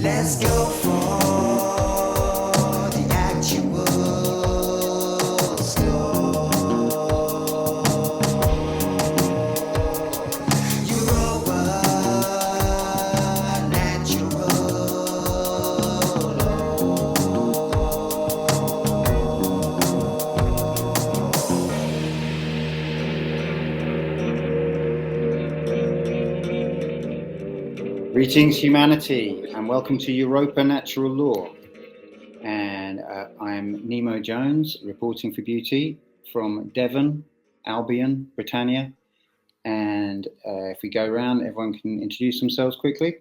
Let's go for the actual store. Europa, natural Greetings, humanity, and welcome to Europa Natural Law. And I'm Nemo Jones, reporting for Beauty from Devon, Albion, Britannia. And if we go around, everyone can introduce themselves quickly.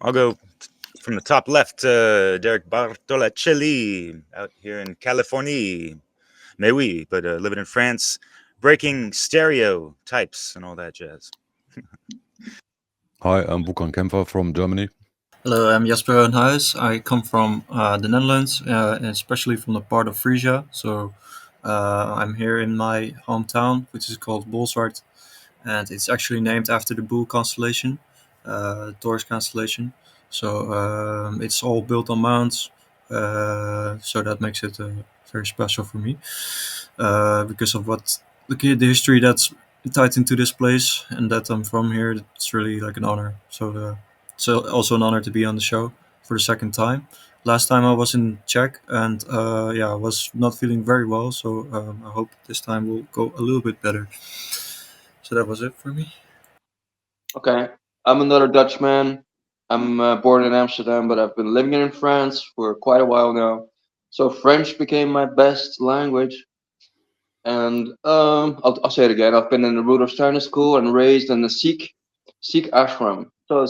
I'll go from the top left, Derek Bartolacelli, out here in California. Mais oui, but living in France, breaking stereotypes and all that jazz. Hi, I'm Bukan Kemper from Germany. Hello, I'm Jasper Hohenhuis. I come from the Netherlands, especially from the part of Frisia. So I'm here in my hometown, which is called Bolsward, and it's actually named after the Bull constellation, Taurus constellation. So it's all built on mounds, so that makes it very special for me because of what the history that's tied into this place, and that I'm from here. It's really like an honor. So also an honor to be on the show for the second time. Last time I was in Czech, and I was not feeling very well. So I hope this time will go a little bit better. So that was it for me. Okay, I'm another Dutchman. I'm born in Amsterdam, but I've been living in France for quite a while now. So French became my best language. And I'll say it again. I've been in the Rudolf Steiner school and raised in the Sikh ashram. So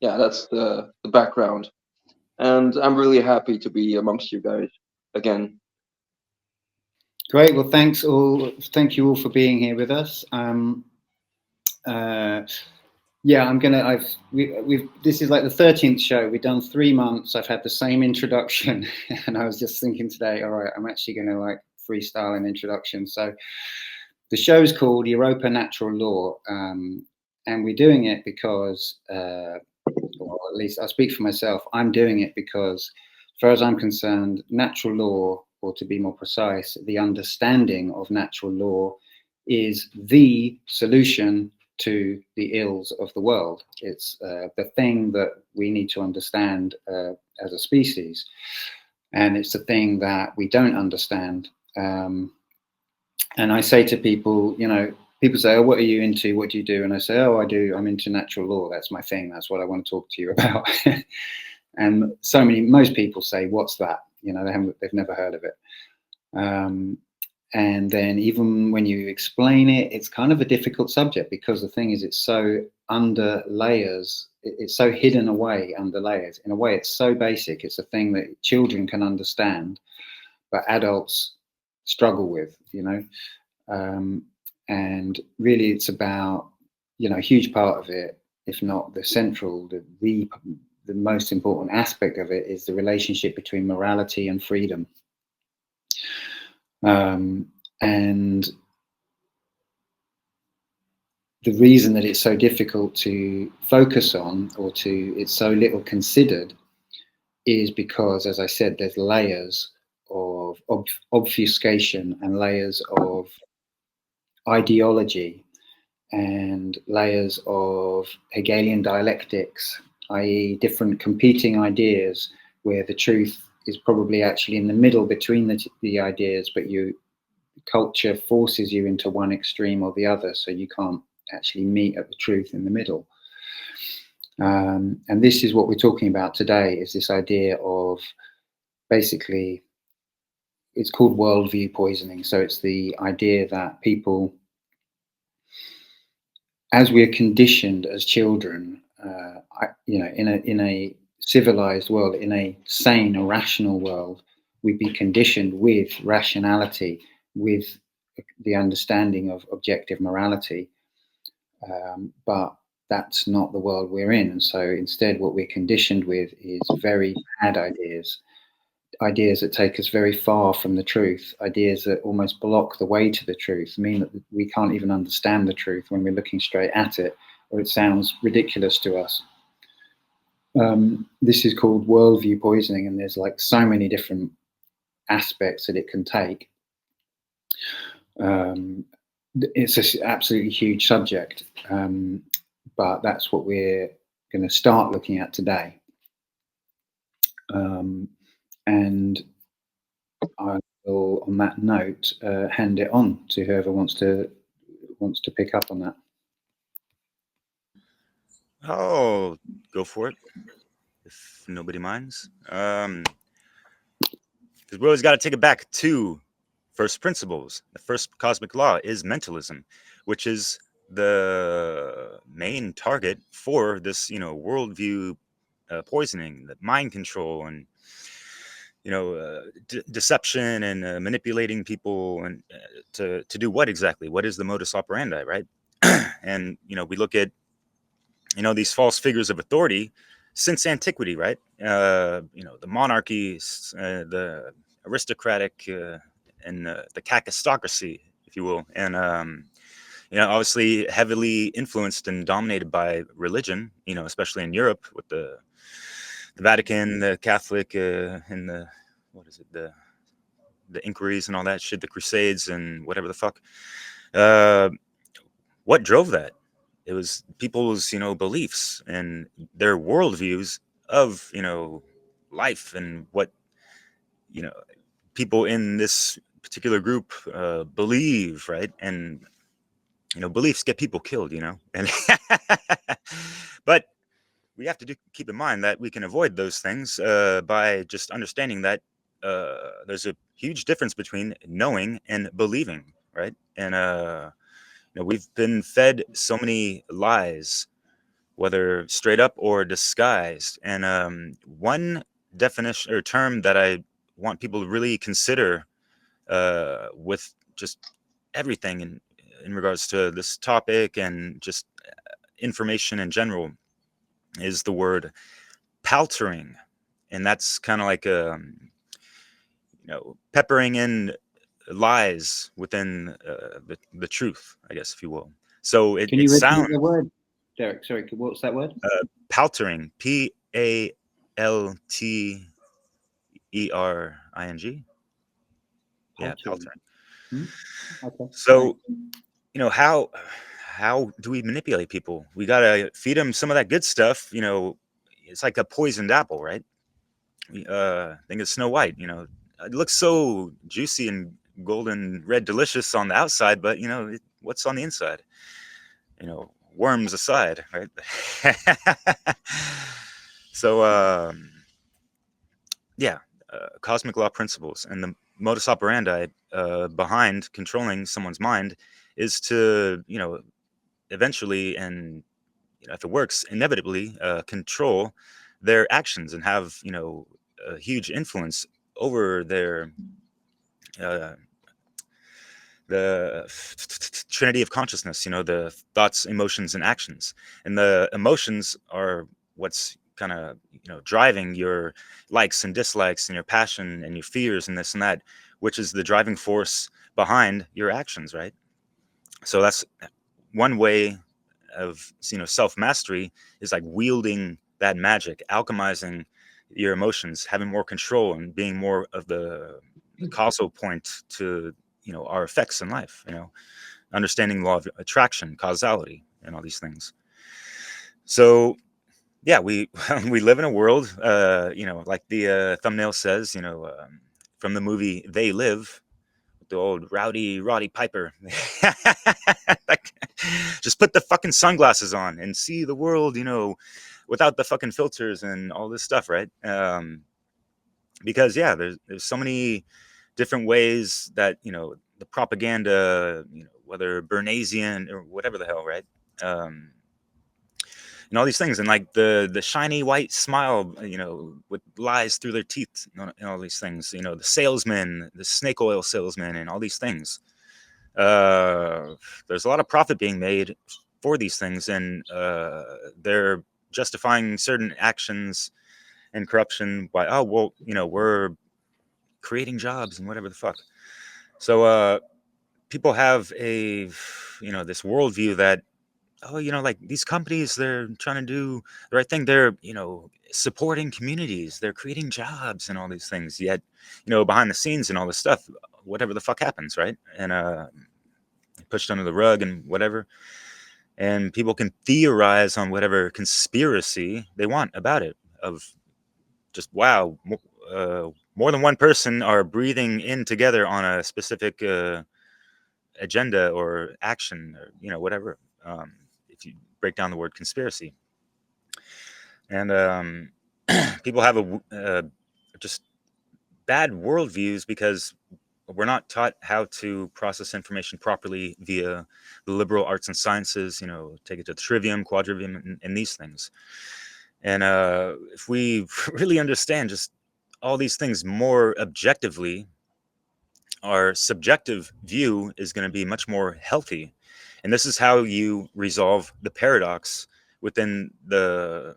that's the background. And I'm really happy to be amongst you guys again. Great. Well, thank you all for being here with us. This is like the 13th show. We've done 3 months. I've had the same introduction, and I was just thinking today, all right, I'm actually going to freestyle an introduction. So the show is called Europa Natural Law, and we're doing it because, or at least I'll speak for myself, I'm doing it because, as far as I'm concerned, natural law, or to be more precise, the understanding of natural law is the solution to the ills of the world. It's the thing that we need to understand as a species, and it's the thing that we don't understand. And I say to people, people say, oh, what are you into? What do you do? And I say, oh, I'm into natural law. That's my thing. That's what I want to talk to you about. And most people say, what's that? They've never heard of it. And then even when you explain it, it's kind of a difficult subject, because the thing is, it's so under layers. It's so hidden away under layers. In a way, it's so basic. It's a thing that children can understand, but adults struggle with, and really it's about, a huge part of it, if not the central, the most important aspect of it is the relationship between morality and freedom. And the reason that it's so difficult to focus on, or it's so little considered, is because, as I said, there's layers of obfuscation and layers of ideology and layers of Hegelian dialectics, i.e. different competing ideas where the truth is probably actually in the middle between the ideas, but culture forces you into one extreme or the other, so you can't actually meet at the truth in the middle. And this is what we're talking about today, is this idea of, basically, it's called worldview poisoning. So it's the idea that people, as we are conditioned as children, in a civilized world, in a sane or rational world, we'd be conditioned with rationality, with the understanding of objective morality, but that's not the world we're in. And so instead, what we're conditioned with is very bad ideas that take us very far from the truth, ideas that almost block the way to the truth, mean that we can't even understand the truth when we're looking straight at it. or it sounds ridiculous to us. This is called worldview poisoning, and there's like so many different aspects that it can take. It's an absolutely huge subject, but that's what we're going to start looking at today. And I will, on that note, hand it on to whoever wants to pick up on that. Oh, go for it, if nobody minds. Because we always got to take it back to first principles. The first cosmic law is mentalism, which is the main target for this, worldview poisoning, the mind control, and deception, and manipulating people, and to do what exactly? What is the modus operandi, right? And we look at these false figures of authority since antiquity, right? The monarchies, the aristocratic, and the kakistocracy, if you will, and obviously heavily influenced and dominated by religion, especially in Europe with the Vatican, the Catholic, and the the inquiries and all that shit, the Crusades and whatever the fuck. What drove that? It was people's beliefs and their worldviews of life, and what people in this particular group believe, right? And beliefs get people killed, and but we have to keep in mind that we can avoid those things by just understanding that there's a huge difference between knowing and believing, right? And we've been fed so many lies, whether straight up or disguised. And one definition or term that I want people to really consider with just everything in regards to this topic and just information in general is the word paltering. And that's kind of like peppering in lies within the truth, I guess, if you will. So Can you repeat the word, Derek? Sorry, what's that word? Paltering, Paltering. Yeah, paltering. Okay. So how do we manipulate people? We gotta feed them some of that good stuff. It's like a poisoned apple, right? Think of Snow White. It looks so juicy and golden red, delicious on the outside, but what's on the inside? Worms aside, right? So cosmic law principles and the modus operandi behind controlling someone's mind is to eventually, and if it works, inevitably control their actions and have a huge influence over their the trinity of consciousness, the thoughts, emotions, and actions. And the emotions are what's kind of driving your likes and dislikes and your passion and your fears and this and that, which is the driving force behind your actions, right? So that's one way of self-mastery, is like wielding that magic, alchemizing your emotions, having more control, and being more of the causal point to our effects in life, understanding law of attraction, causality, and all these things. So yeah, we we live in a world like the thumbnail says, from the movie They Live, the old Rowdy Roddy Piper. Like, just put the fucking sunglasses on and see the world, without the fucking filters and all this stuff, right? Because yeah, there's so many different ways that the propaganda, whether Bernaysian or whatever the hell, right? And all these things, and like the shiny white smile, with lies through their teeth, and all these things, the salesman, the snake oil salesman, and all these things. There's a lot of profit being made for these things, and they're justifying certain actions and corruption by, oh well, we're creating jobs and whatever the fuck. So people have a this worldview that oh, like these companies, they're trying to do the right thing. They're, supporting communities. They're creating jobs and all these things. Yet, behind the scenes and all this stuff, whatever the fuck happens, right? And pushed under the rug and whatever. And people can theorize on whatever conspiracy they want about it. Of just, wow, more than one person are breathing in together on a specific agenda or action, or whatever. If you break down the word conspiracy, and people have just bad worldviews because we're not taught how to process information properly via the liberal arts and sciences. Take it to trivium, quadrivium, and these things. And if we really understand just all these things more objectively, our subjective view is going to be much more healthy. And this is how you resolve the paradox within the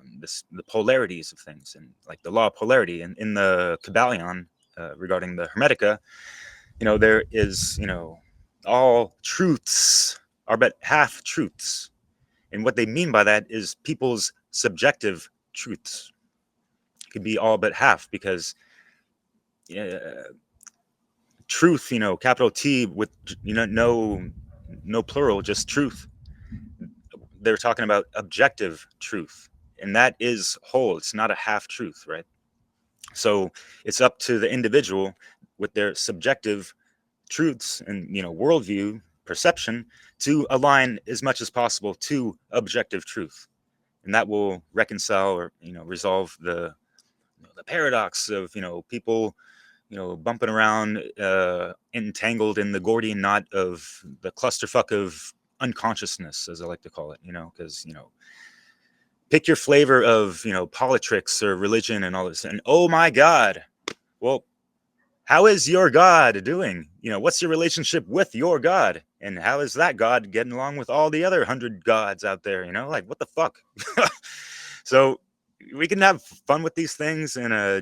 polarities of things, and like the law of polarity. And in the KYBALION, regarding the Hermetica, there is, all truths are but half truths. And what they mean by that is people's subjective truths could be all but half, because truth, capital T with, no plural, just truth. They're talking about objective truth, and that is whole. It's not a half truth, right? So it's up to the individual with their subjective truths and, worldview, perception, to align as much as possible to objective truth. And that will reconcile or, resolve the paradox of, people, bumping around, entangled in the Gordian knot of the clusterfuck of unconsciousness, as I like to call it, because, pick your flavor of, politics or religion and all this. And oh my God, well, how is your God doing? What's your relationship with your God? And how is that God getting along with all the other 100 gods out there? Like, what the fuck? So we can have fun with these things, and I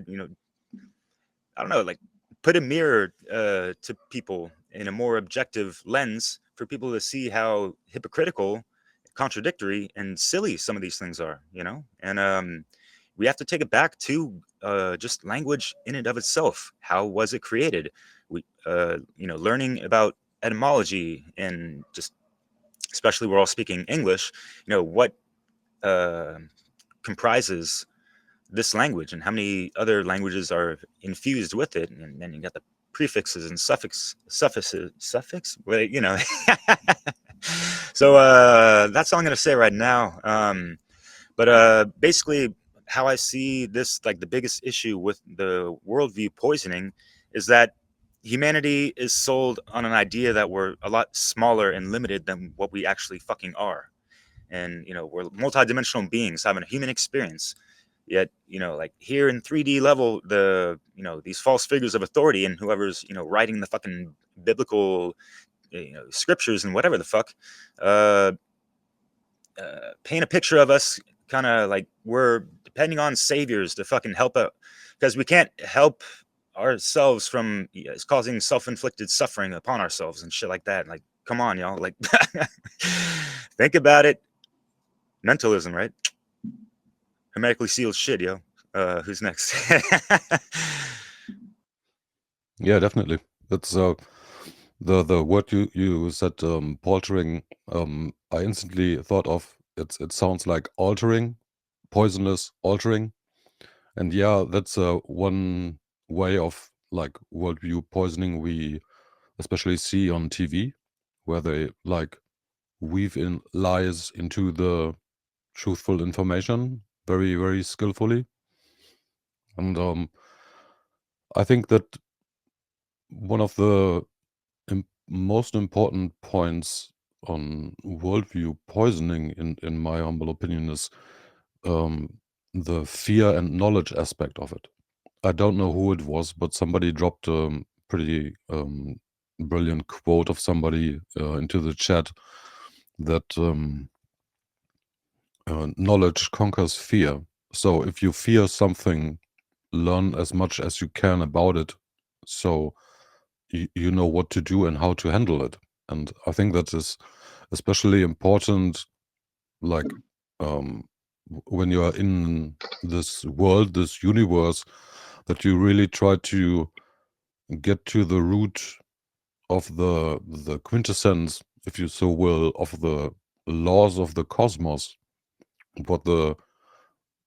don't know, like, put a mirror to people in a more objective lens for people to see how hypocritical, contradictory, and silly some of these things are, and we have to take it back to just language in and of itself. How was it created? We learning about etymology, and just, especially we're all speaking English, what comprises this language and how many other languages are infused with it. And then you got the prefixes and suffix, well, so that's all I'm going to say right now. But basically, how I see this, like, the biggest issue with the worldview poisoning is that humanity is sold on an idea that we're a lot smaller and limited than what we actually fucking are. And, we're multidimensional beings having a human experience. Yet, like, here in 3D level, these false figures of authority, and whoever's, writing the fucking biblical, scriptures and whatever the fuck, paint a picture of us kind of like we're depending on saviors to fucking help out, because we can't help ourselves from it's causing self-inflicted suffering upon ourselves and shit like that. Like, come on, y'all. Like, think about it. Mentalism, right? Hermetically sealed shit, yo. Who's next? Yeah, definitely. It's the word you said, paltering. I instantly thought of it sounds like altering, poisonous altering, and yeah, that's one way of, like, worldview poisoning we especially see on TV, where they, like, weave in lies into the truthful information very, very skillfully. And I think that one of the most important points on worldview poisoning, in my humble opinion, is the fear and knowledge aspect of it. I don't know who it was, but somebody dropped a pretty brilliant quote of somebody into the chat, that knowledge conquers fear. So if you fear something, learn as much as you can about it, so you know what to do and how to handle it. And I think that is especially important like when you are in this world, this universe, that you really try to get to the root of the quintessence, if you so will, of the laws of the cosmos, what the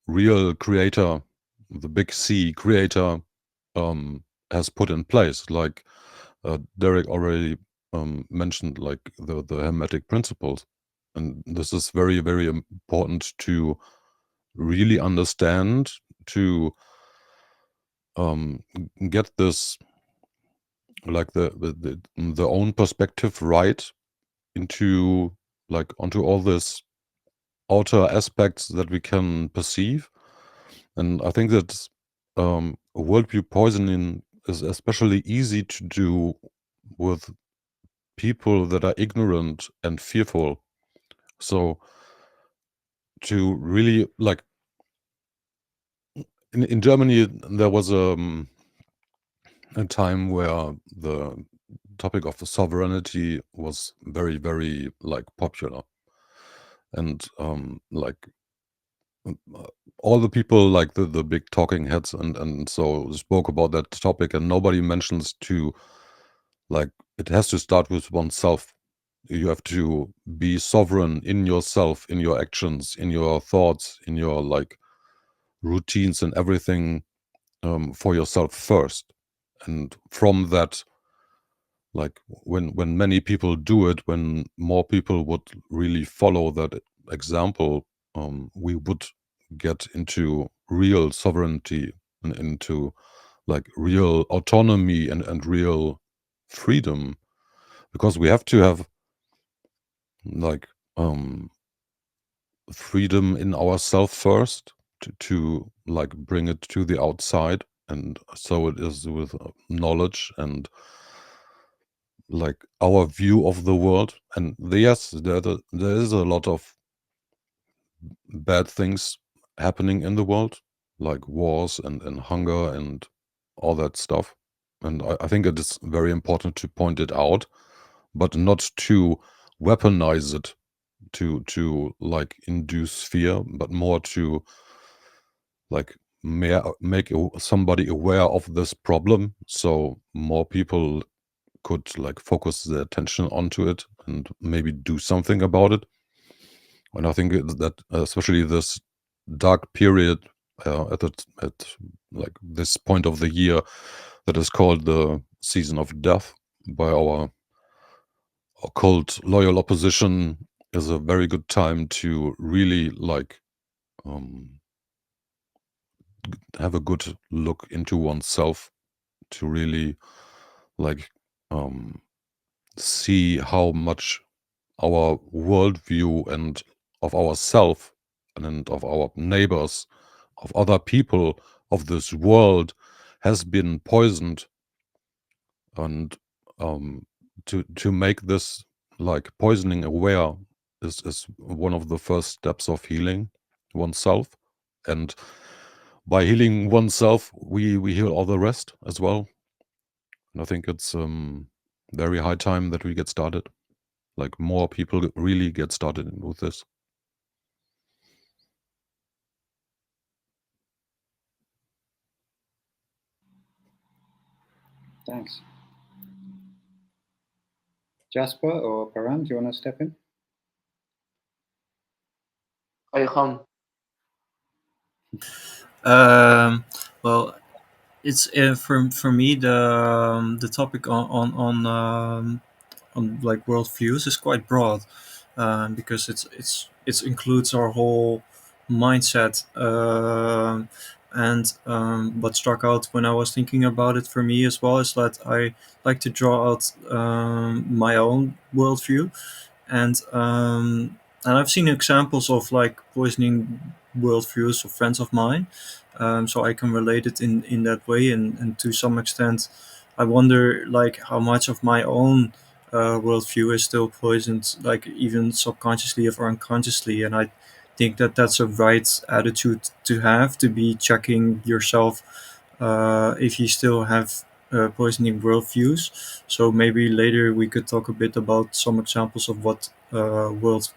real creator, the big C creator, has put in place. Like Derek already mentioned, like the Hermetic principles, and this is very, very important to really understand, to get this, like the own perspective right into, like, onto all this outer aspects that we can perceive. And I think that worldview poisoning is especially easy to do with people that are ignorant and fearful. So to really, like, in Germany, there was a time where the topic of sovereignty was very, very, like, popular, and like all the people, like the big talking heads, and so spoke about that topic, and nobody mentions to, like, it has to start with oneself. You have to be sovereign in yourself, in your actions, in your thoughts, in your, like, routines and everything, for yourself first. And from that, like, when many people do it, when more people would really follow that example, we would get into real sovereignty and into, like, real autonomy and real freedom, because we have to have, like, freedom in ourself first to, like, bring it to the outside. And so it is with knowledge and, like, our view of the world. And yes, there is a lot of bad things happening in the world, like wars and hunger and all that stuff. And I think it is very important to point it out, but not to weaponize it to like induce fear, but more to, like, make somebody aware of this problem, so more people could, like, focus their attention onto it and maybe do something about it. And I think that especially this dark period, at like this point of the year, that is called the season of death by our occult loyal opposition, is a very good time to really, like, have a good look into oneself, to really, like, see how much our worldview and of ourself and of our neighbors, of other people, of this world, has been poisoned. And to make this, like, poisoning aware is one of the first steps of healing oneself. And by healing oneself, we heal all the rest as well. And I think it's very high time that we get started, like, more people really get started with this. Thanks. Jasper or Paran, do you want to step in? Ga je gang. Well, it's for me the topic on like worldviews is quite broad, because it includes our whole mindset. And what struck out when I was thinking about it for me as well is that I like to draw out my own worldview, and I've seen examples of, like, poisoning worldviews of friends of mine, so I can relate it in that way, and to some extent, I wonder, like, how much of my own worldview is still poisoned, like, even subconsciously or unconsciously. And I think that that's a right attitude to have, to be checking yourself if you still have poisoning worldviews. So maybe later we could talk a bit about some examples of what world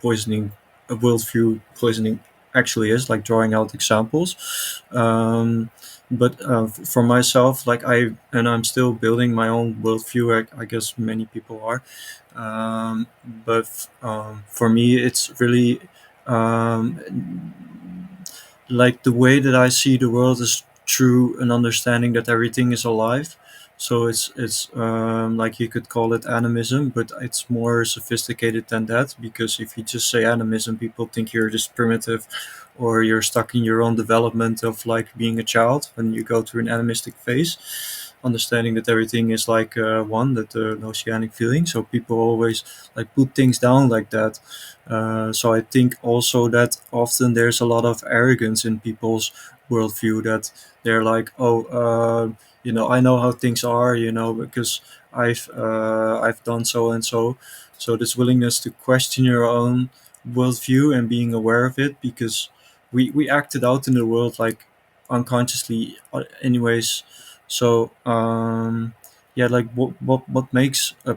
poisoning a worldview poisoning actually is, like drawing out examples. But for myself, like I'm still building my own worldview. I guess many people are, but for me, it's really um, like the way that I see the world is through an understanding that everything is alive. So it's like you could call it animism, but it's more sophisticated than that, because if you just say animism, people think you're just primitive, or you're stuck in your own development of like being a child when you go through an animistic phase, understanding that everything is like one, that an oceanic feeling. So people always like put things down like that. So I think also that often there's a lot of arrogance in people's worldview, that they're like, oh, I know how things are, because I've done so and so. So this willingness to question your own worldview and being aware of it, because we act it out in the world like unconsciously, anyways. So yeah, like what makes a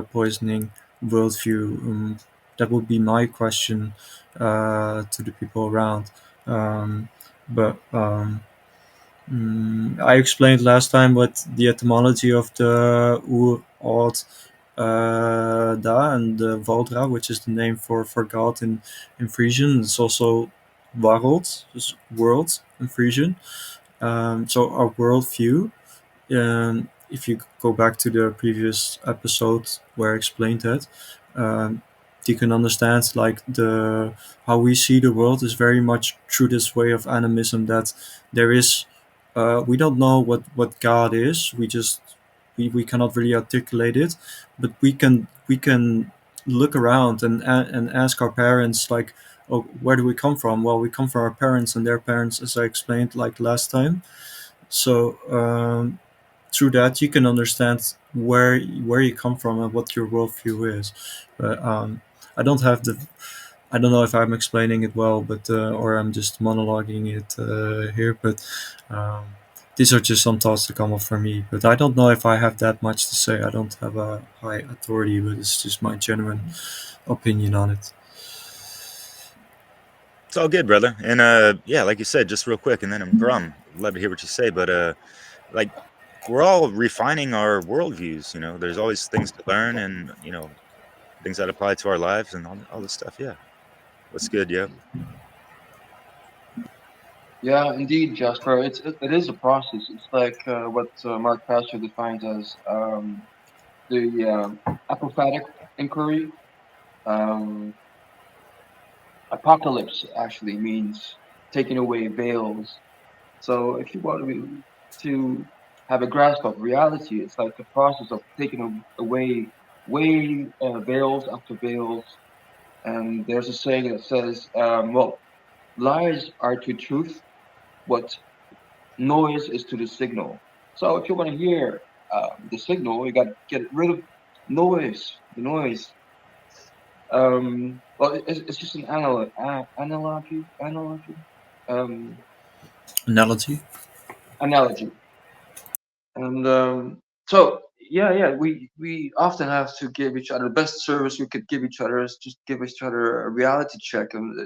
poisoning worldview? That would be my question to the people around. But I explained last time what the etymology of the Oord Da and the Valdra, which is the name for God in Frisian. It's also Wareld, dus world in Frisian. So our worldview, if you go back to the previous episode where I explained that, um, you can understand like the how we see the world is very much through this way of animism, that there is we don't know what God is. We cannot really articulate it, but we can look around and ask our parents like, oh, where do we come from? Well, we come from our parents and their parents, as I explained like last time. So through that you can understand where you come from and what your worldview is. But I don't know if I'm explaining it well, but or I'm just monologuing it here. But um, these are just some thoughts that come up for me. But I don't know if I have that much to say. I don't have a high authority, but it's just my genuine opinion on it. It's all good, brother. And yeah, like you said, just real quick, and then I'm Brum. Love to hear what you say, but like we're all refining our worldviews. There's always things to learn, and things that apply to our lives, and all this stuff. Yeah, what's good, yo? Yeah, indeed, Jasper. It is a process. It's like what Mark Pastor defines as the apophatic inquiry. Um, Apocalypse actually means taking away veils. So if you want to have a grasp of reality, it's like the process of taking away veils after veils. And there's a saying that says, well, lies are to truth what noise is to the signal. So if you want to hear the signal, you got to get rid of the noise. Well, it's just an um, Analogy. analogy. And so, yeah, we often have to give each other the best service we could give each other is just give each other a reality check and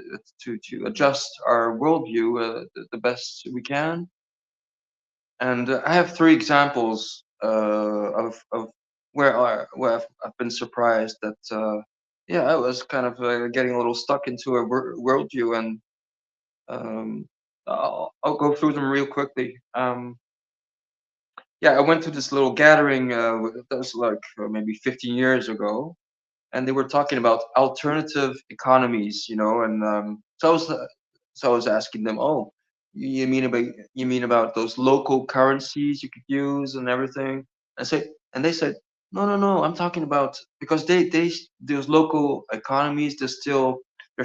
to adjust our worldview the best we can. And I have three examples of where I've been surprised that yeah, I was kind of getting a little stuck into a worldview, and um, I'll go through them real quickly. Yeah, I went to this little gathering that was like maybe 15 years ago, and they were talking about alternative economies, and so I was asking them, oh, you mean about those local currencies you could use and everything? And they said, no, I'm talking about because those local economies they're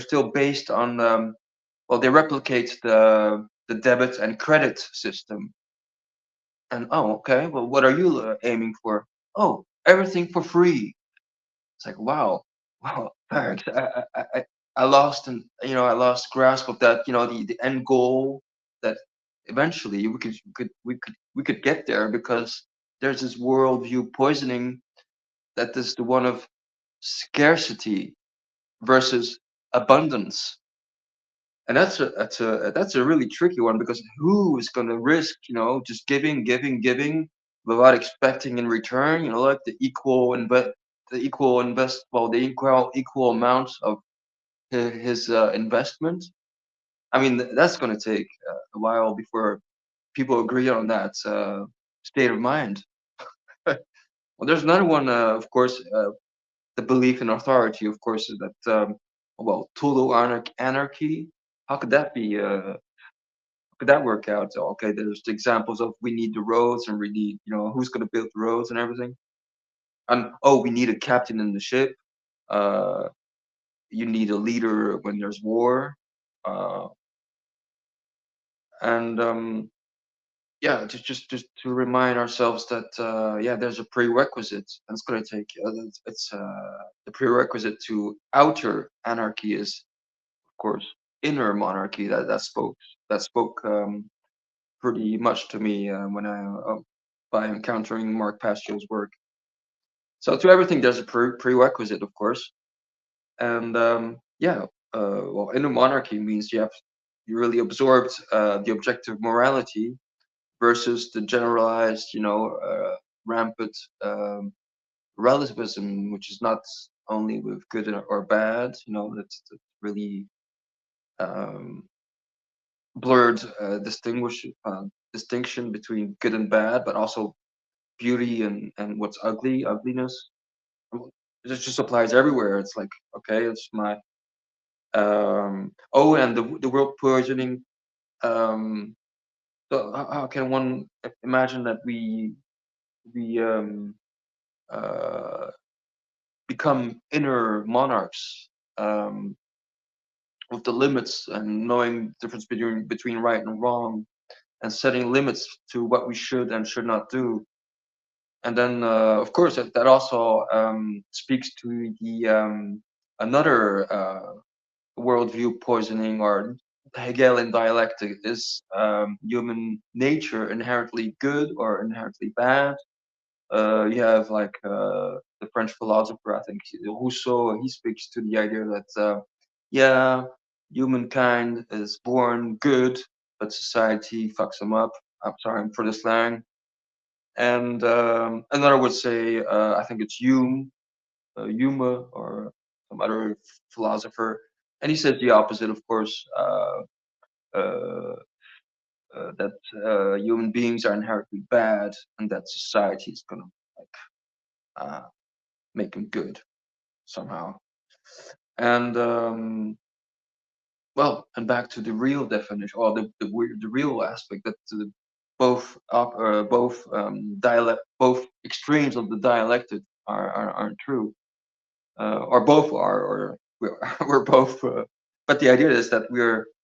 still based on well, they replicate the debit and credit system. And oh, okay, well, what are you aiming for? Oh, everything for free. It's like wow, wow, thanks. I lost and I lost grasp of that. The end goal that eventually we could get there because there's this worldview poisoning that is the one of scarcity versus abundance. And that's a really tricky one, because who is going to risk, just giving without expecting in return, like the equal amount of his investment. I mean, that's going to take a while before people agree on that state of mind. Well, there's another one, of course, the belief in authority, of course, is that total anarchy. How could that be? Could that work out? So, okay, there's the examples of we need the roads, and we need, who's going to build the roads and everything. And we need a captain in the ship. Uh, you need a leader when there's war. Uh, and yeah, just to remind ourselves that there's a prerequisite, and it's going to take. It's the prerequisite to outer anarchy is, of course, inner monarchy. That spoke pretty much to me when by encountering Mark Passio's work. So to everything there's a prerequisite, of course, and inner monarchy means you really absorbed the objective morality versus the generalized, rampant relativism, which is not only with good or bad, that's really blurred distinction between good and bad, but also beauty and what's ugliness. It just applies everywhere. It's like, okay, it's my and the world poisoning. So how can one imagine that we uh, become inner monarchs with the limits and knowing the difference between right and wrong, and setting limits to what we should and should not do. And then, of course, that also speaks to the another worldview poisoning, or Hegelian dialectic. Is human nature inherently good or inherently bad? You have like the French philosopher, I think Rousseau. He speaks to the idea that humankind is born good, but society fucks them up. I'm sorry for the slang. And another would say, I think it's Hume, or some other philosopher, and he says the opposite, of course, uh, that human beings are inherently bad, and that society is gonna make them good somehow. And and back to the real definition, or the real aspect, that both extremes of the dialectic aren't true, or both are, or we're both. But the idea is that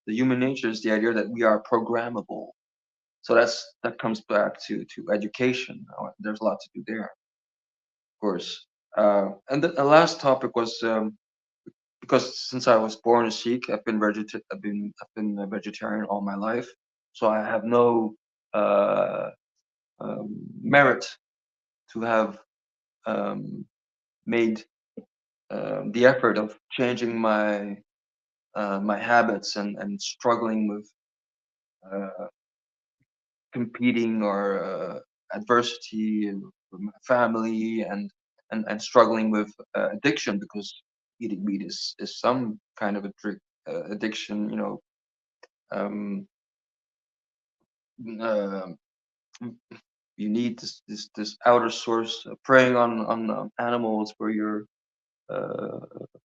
the human nature is the idea that we are programmable. So that comes back to education. There's a lot to do there, of course. And the last topic was, because since I was born a Sikh, I've been a vegetarian all my life, so I have no merit to have made the effort of changing my habits and struggling with competing or adversity with my family, and struggling with addiction, because eating meat is some kind of addiction, um, uh, you need this outer source, preying on animals uh,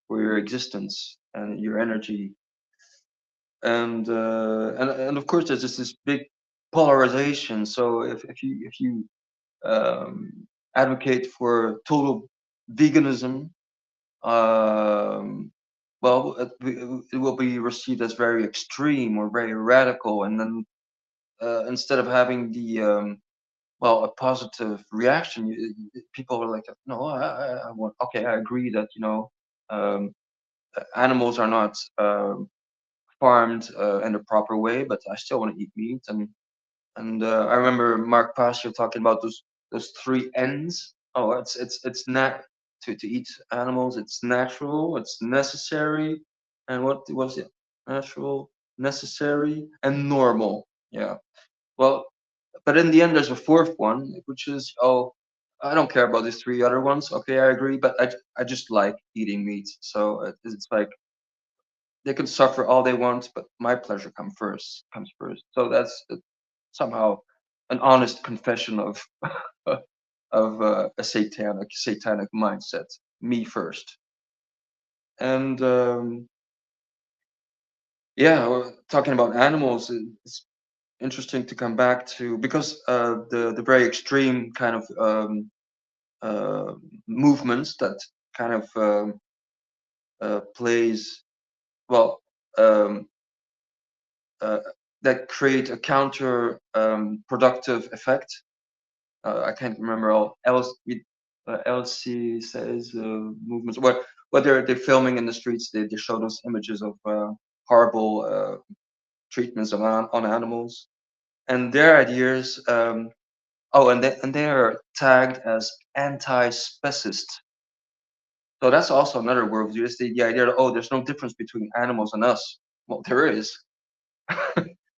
for your existence and your energy. And of course there's just this big polarization. So if you advocate for total veganism, um, it will be received as very extreme or very radical, and then instead of having the a positive reaction, people are like, no, I want, okay, I agree that um, animals are not farmed in a proper way, but I still want to eat meat. And I remember Mark Passio talking about those three N's. Oh, it's not to eat animals. It's natural. It's necessary, And what was it? Natural, necessary, and normal. Yeah. Well, but in the end, there's a fourth one, which is, oh, I don't care about these three other ones. Okay, I agree, but I just like eating meat. So it's like they can suffer all they want, but my pleasure comes first. So that's somehow an honest confession of a satanic mindset. Me first. And yeah, talking about animals, it's interesting to come back to, because the very extreme kind of movements that kind of plays well um, uh, that create a counter productive effect. I can't remember all else. LC says movements. What they're filming in the streets. They show those images of horrible treatments on animals, and their ideas. Oh, and they are tagged as anti-specist. So that's also another worldview. It's the idea that, oh, there's no difference between animals and us. Well, there is,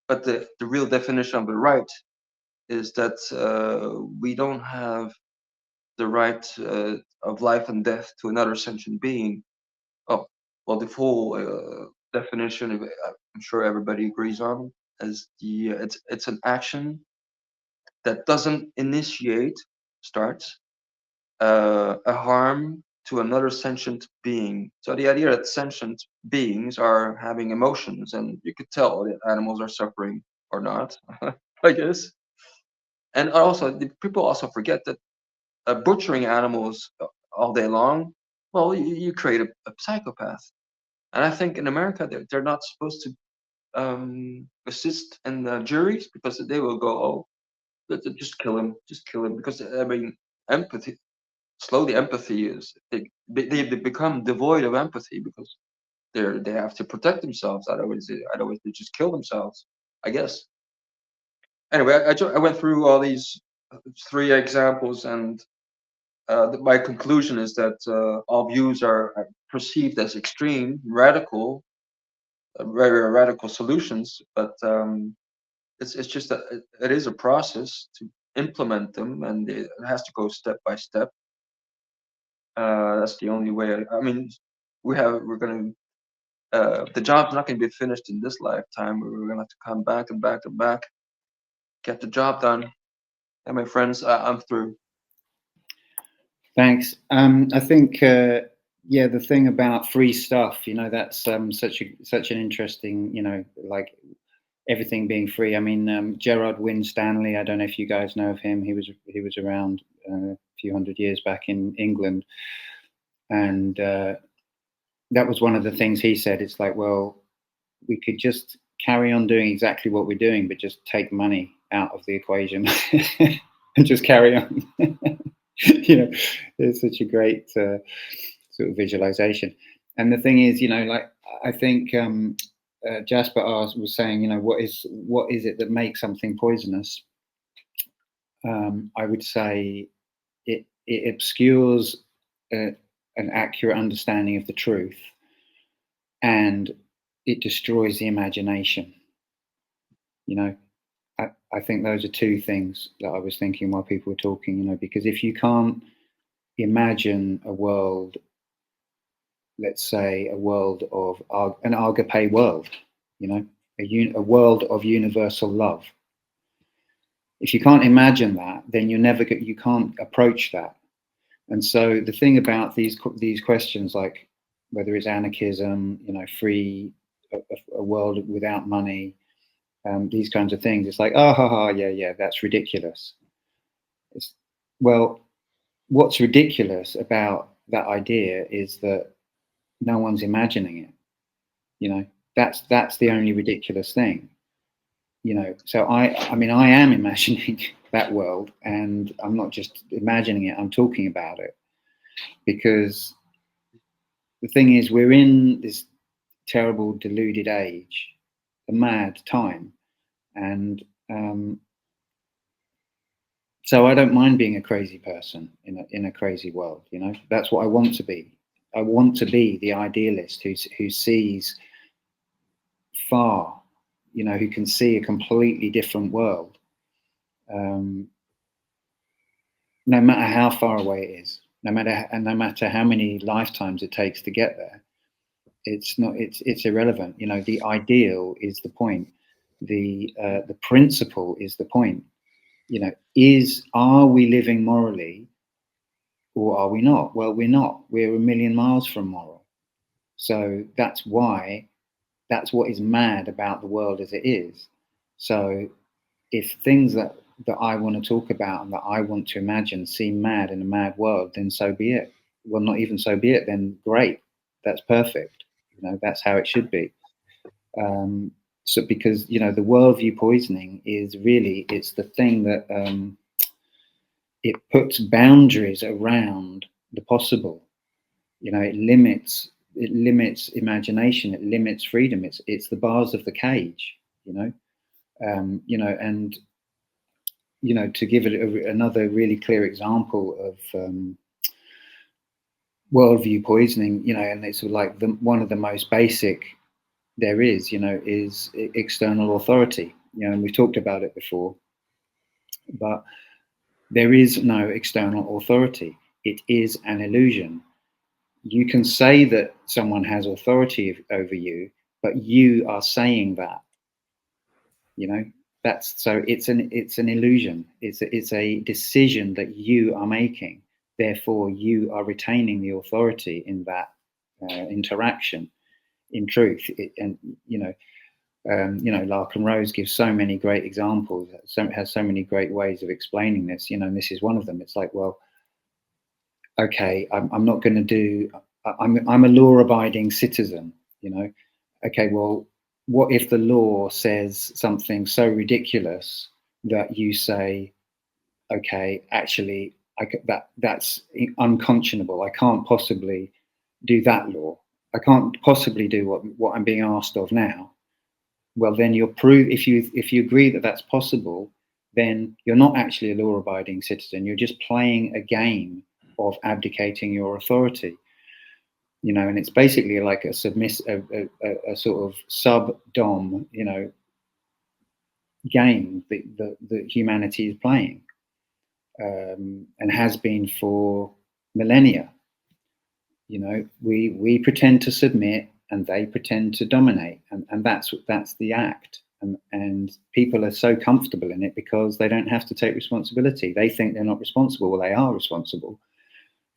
but the real definition of the right is that we don't have the right of life and death to another sentient being. Oh, well, the full definition, I'm sure everybody agrees on, is it's an action that doesn't starts a harm to another sentient being. So the idea that sentient beings are having emotions, and you could tell that animals are suffering or not, I guess. And also, the people also forget that butchering animals all day long, well, you create a psychopath. And I think in America, they're not supposed to assist in the juries, because they will go, oh, just kill him, because I mean, empathy. Slowly, empathy is they become devoid of empathy, because they have to protect themselves. Otherwise, they just kill themselves, I guess. Anyway, I went through all these three examples, and my conclusion is that all views are perceived as extreme, radical, very radical solutions, but it's just that it is a process to implement them, and it has to go step by step. That's the only way. I mean, we're gonna the job's not gonna be finished in this lifetime. We're gonna have to come back and back and back, get the job done. And my friends, I'm through. Thanks. I think yeah, the thing about free stuff, that's such an interesting, like everything being free. I mean, Gerard Winstanley. I don't know if you guys know of him. He was around a few hundred years back in England, and that was one of the things he said. It's like, well, we could just carry on doing exactly what we're doing, but just take money out of the equation and just carry on. It's such a great sort of visualization. And the thing is, like I think Jasper was saying, what is it that makes something poisonous? I would say it obscures an accurate understanding of the truth, and it destroys the imagination. I think those are two things that I was thinking while people were talking, because if you can't imagine a world, let's say a world of an agape world, a world of universal love. If you can't imagine that, then you can't approach that. And so the thing about these questions, like whether it's anarchism, free, a world without money, these kinds of things, it's like, oh, yeah, that's ridiculous. Well, what's ridiculous about that idea is that no one's imagining it. That's the only ridiculous thing. So I mean, I am imagining that world, and I'm not just imagining it, I'm talking about it, because the thing is, we're in this terrible deluded age, a mad time, and so I don't mind being a crazy person in a crazy world. That's what I want to be. I want to be the idealist who sees far, you know, who can see a completely different world, no matter how far away it is, no matter how many lifetimes it takes to get there. It's irrelevant. You know, the ideal is the point. The principle is the point. You know, are we living morally or are we not? Well, we're not. We're a million miles from moral. So that's what is mad about the world as it is. So if things that I want to talk about and that I want to imagine seem mad in a mad world, then so be it. Well, not even so be it, then great. That's perfect. You know, that's how it should be. So because, you know, the worldview poisoning is really, it's the thing that it puts boundaries around the possible. You know, it limits imagination, it limits freedom. It's the bars of the cage, you know. You know, and you know, to give it another really clear example of worldview poisoning, you know, and it's like one of the most basic there is, you know, is external authority. You know, and we've talked about it before, but there is no external authority. It is an illusion. You can say that someone has authority over you, but you are saying that. You know, that's so it's an illusion. It's a decision that you are making. Therefore, you are retaining the authority in that interaction. In truth, and you know, Lark and Rose gives so many great examples. Has so many great ways of explaining this. You know, and this is one of them. It's like, well, okay, I'm not going to do. I'm a law-abiding citizen. You know, okay, well, what if the law says something so ridiculous that you say, okay, actually, that's unconscionable. I can't possibly do that law. I can't possibly do what I'm being asked of now. Well, then you're if you agree that that's possible, then you're not actually a law-abiding citizen. You're just playing a game of abdicating your authority. You know, and it's basically like a sort of sub-dom, you know, game that humanity is playing, and has been for millennia. You know, we pretend to submit and they pretend to dominate, and that's the act. And people are so comfortable in it because they don't have to take responsibility. They think they're not responsible. Well, they are responsible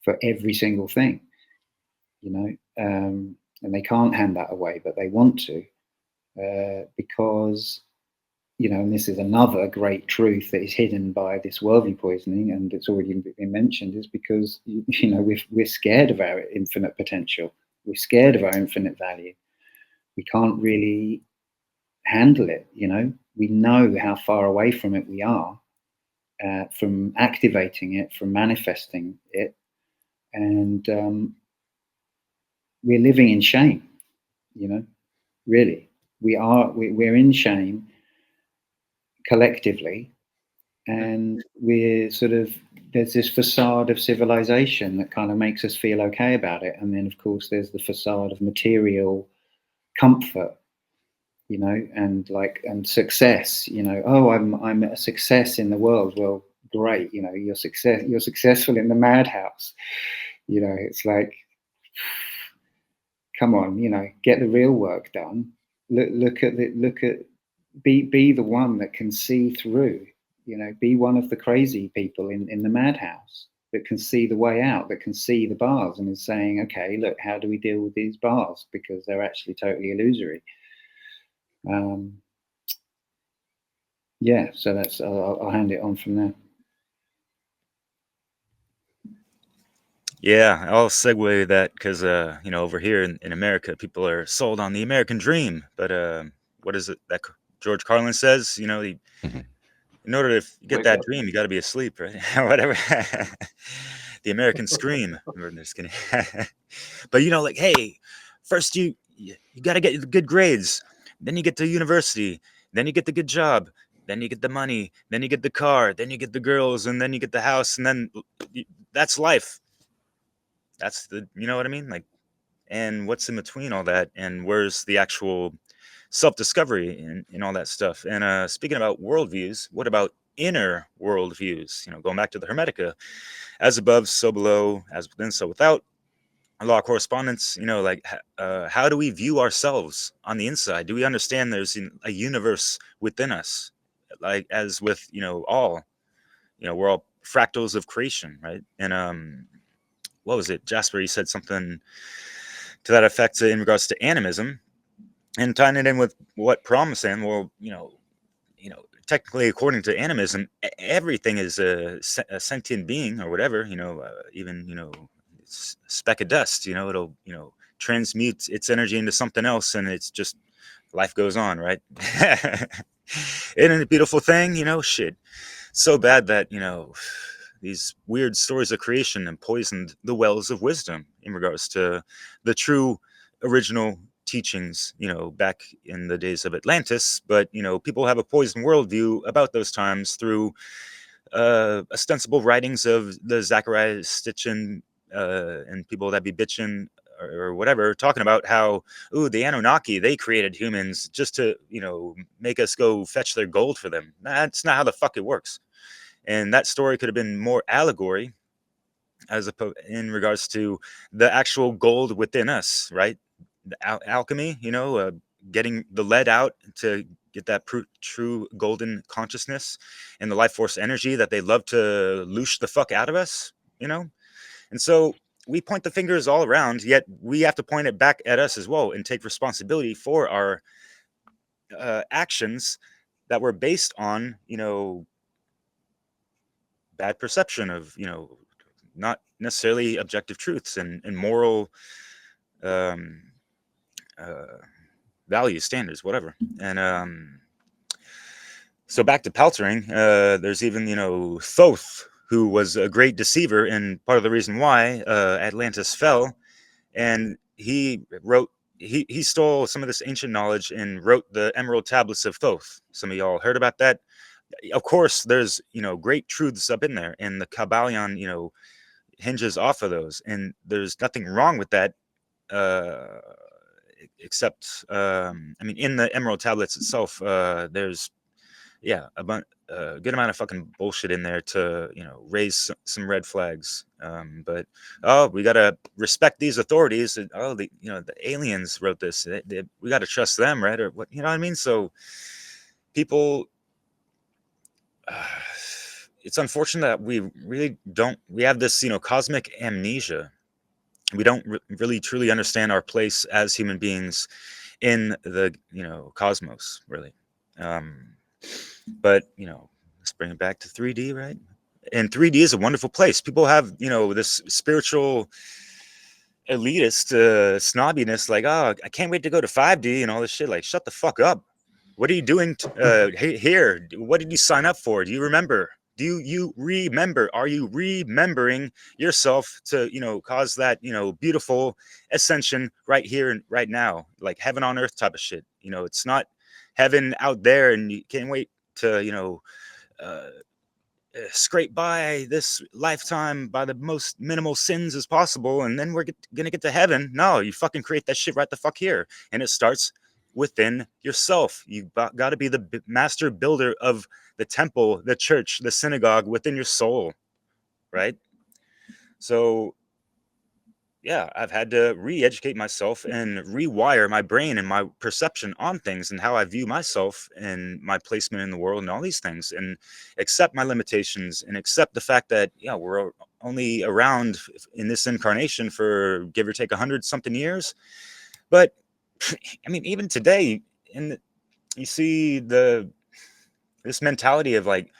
for every single thing, you know, and they can't hand that away, but they want to, because, you know, and this is another great truth that is hidden by this worldview poisoning, and it's already been mentioned, is because, you know, we're scared of our infinite potential. We're scared of our infinite value. We can't really handle it, you know. We know how far away from it we are, from activating it, from manifesting it, and we're living in shame, you know, really. We're in shame collectively, and we're sort of, there's this facade of civilization that kind of makes us feel okay about it, and then of course there's the facade of material comfort, you know, and success, you know. Oh, I'm a success in the world. Well, great, you know, you're successful in the madhouse, you know. It's like, come on, you know, get the real work done. Look at be the one that can see through, you know, be one of the crazy people in the madhouse that can see the way out, that can see the bars and is saying, okay, look, how do we deal with these bars, because they're actually totally illusory. Yeah, so that's, I'll hand it on from there. Yeah, I'll segue that because, you know, over here in America, people are sold on the American dream. But what is it that George Carlin says? You know, Mhm. in order to get Wake that up. dream, you got to be asleep, right? Whatever. The American scream. I'm just kidding. But, you know, like, hey, first you got to get good grades. Then you get to university. Then you get the good job. Then you get the money. Then you get the car. Then you get the girls. And then you get the house. And then that's life. That's the, you know what I mean? Like, and what's in between all that, and where's the actual self-discovery and all that stuff. And speaking about worldviews, what about inner worldviews? You know, going back to the Hermetica, as above, so below, as within, so without. A law of correspondence, you know, like how do we view ourselves on the inside? Do we understand there's a universe within us? Like, as with, you know, all, you know, we're all fractals of creation, right? And what was it, Jasper? He said something to that effect in regards to animism, and tying it in with what Prom was saying. Well, technically, according to animism, everything is a sentient being or whatever. Even speck of dust. It'll transmute its energy into something else, and it's just life goes on, right? Isn't it a beautiful thing? Shit. So bad that these weird stories of creation and poisoned the wells of wisdom in regards to the true original teachings, back in the days of Atlantis. But people have a poisoned worldview about those times through ostensible writings of the Zachariah Stitchin and people that be bitching or whatever, talking about how, the Anunnaki, they created humans just to make us go fetch their gold for them. That's not how the fuck it works. And that story could have been more allegory in regards to the actual gold within us, right? The alchemy, getting the lead out to get that true golden consciousness and the life force energy that they love to loosh the fuck out of us, And so we point the fingers all around, yet we have to point it back at us as well and take responsibility for our actions that were based on, bad perception of, not necessarily objective truths and moral values, standards, whatever. And so back to paltering, there's even, Thoth, who was a great deceiver and part of the reason why Atlantis fell. And he stole some of this ancient knowledge and wrote the Emerald Tablets of Thoth. Some of y'all heard about that. Of course, there's, great truths up in there, and the KYBALION, hinges off of those, and there's nothing wrong with that, except in the Emerald Tablets itself, there's a good amount of fucking bullshit in there to raise some red flags. But we gotta respect these authorities. And, the aliens wrote this. We gotta trust them, right? Or what? You know what I mean? So people. It's unfortunate that we really don't. We have this, cosmic amnesia. We don't really truly understand our place as human beings in the, cosmos, really. But let's bring it back to 3D, right? And 3D is a wonderful place. People have, this spiritual elitist snobbiness, like, I can't wait to go to 5D and all this shit. Like, shut the fuck up. What are you doing here? What did you sign up for? Do you remember? Do you remember? Are you remembering yourself to, cause that, beautiful ascension right here and right now, like heaven on earth type of shit? It's not heaven out there and you can't wait to, scrape by this lifetime by the most minimal sins as possible, and then we're gonna get to heaven. No, you fucking create that shit right the fuck here, and it starts within yourself. You got to be the master builder of the temple, the church, the synagogue within your soul, right? So yeah, I've had to re-educate myself and rewire my brain and my perception on things and how I view myself and my placement in the world and all these things, and accept my limitations and accept the fact that we're only around in this incarnation for give or take 100-something years. But even today, you see this mentality of like,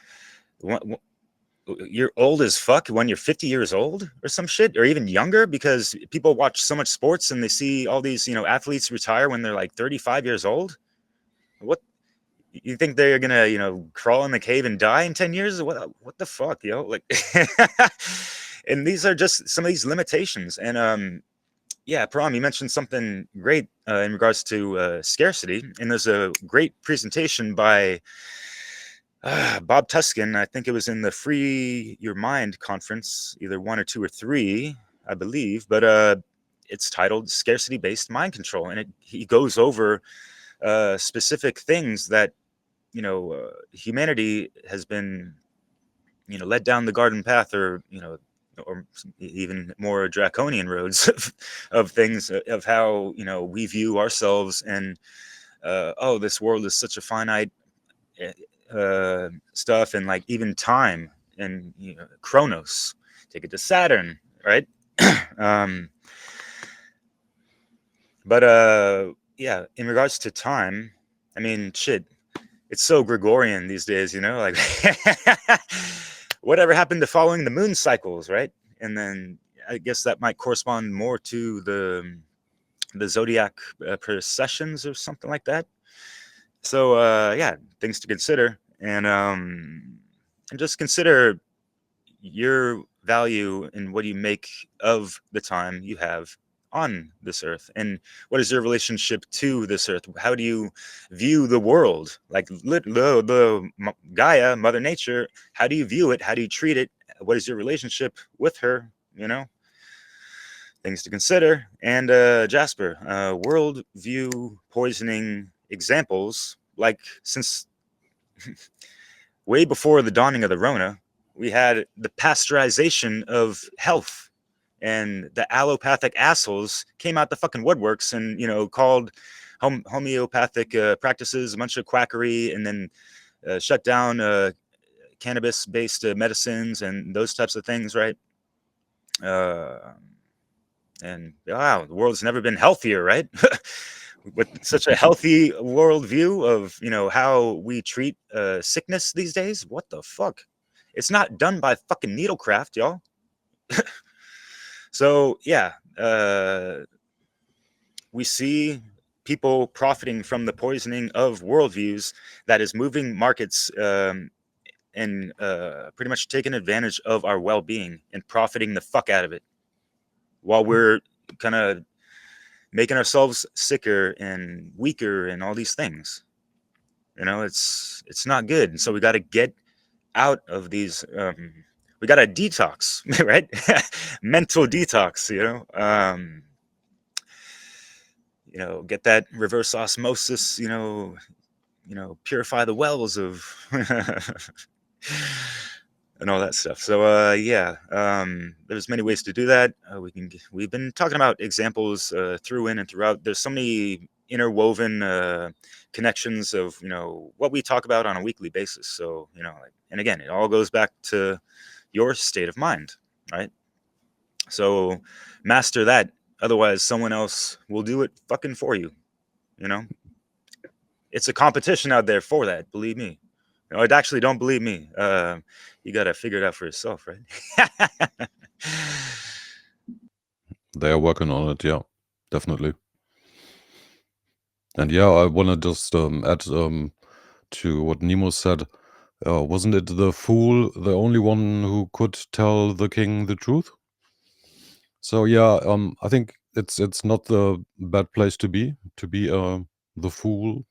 you're old as fuck when you're 50 years old or some shit, or even younger, because people watch so much sports and they see all these athletes retire when they're like 35 years old. What, you think they're gonna crawl in the cave and die in 10 years? What the fuck, like and these are just some of these limitations. And Prom, you mentioned something great in regards to scarcity, and there's a great presentation by Bob Tuskin. I think it was in the Free Your Mind conference, either 1 or 2 or 3. I believe, but it's titled Scarcity-Based Mind Control, and he goes over specific things that humanity has been led down the garden path, or or even more draconian roads of things, of how we view ourselves, and oh, this world is such a finite stuff, and like even time, and Chronos, take it to Saturn, right? But yeah, in regards to time, I mean, shit, it's so Gregorian these days, like whatever happened to following the moon cycles, right? And then I guess that might correspond more to the zodiac precessions or something like that. So yeah, things to consider, and just consider your value and what you make of the time you have on this earth, and what is your relationship to this earth. How do you view the world, like the Gaia, Mother Nature? How do you view it? How do you treat it? What is your relationship with her? Things to consider. And Jasper, worldview poisoning examples, like since way before the dawning of the Rona, we had the pasteurization of health, and the allopathic assholes came out the fucking woodworks and called homeopathic practices a bunch of quackery, and then shut down cannabis-based medicines and those types of things, right? And wow, the world's never been healthier, right? With such a healthy worldview of how we treat sickness these days. What the fuck? It's not done by fucking needlecraft, y'all. So yeah, we see people profiting from the poisoning of worldviews that is moving markets, and pretty much taking advantage of our well-being and profiting the fuck out of it, while we're kind of making ourselves sicker and weaker and all these things. It's not good. And so we got to get out of these. We got to detox, right? Mental detox. Get that reverse osmosis. Purify the wells of and all that stuff. So yeah, there's many ways to do that. We've been talking about examples through in and throughout. There's so many interwoven connections of what we talk about on a weekly basis. So and again, it all goes back to your state of mind, right? So master that. Otherwise, someone else will do it fucking for you. It's a competition out there for that. Believe me. Actually, don't believe me. You gotta figure it out for yourself, right? They are working on it, yeah, definitely. And yeah, I want to just add to what Nemo said. Wasn't it the fool, the only one who could tell the king the truth? So yeah, I think it's not the bad place to be the fool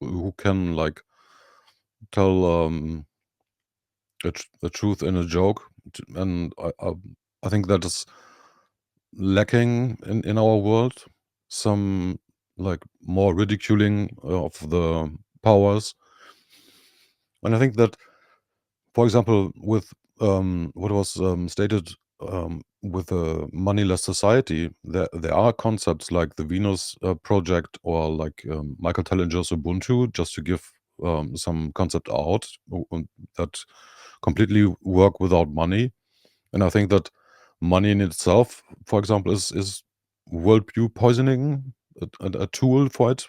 who can like tell a truth in a joke, and I think that is lacking in our world. Some like more ridiculing of the powers, and I think that, for example, with what was stated with a moneyless society, there are concepts like the Venus project, or like Michael Tellinger's Ubuntu, just to give some concept out that completely work without money. And I think that money in itself, for example, is worldview poisoning, a tool for it,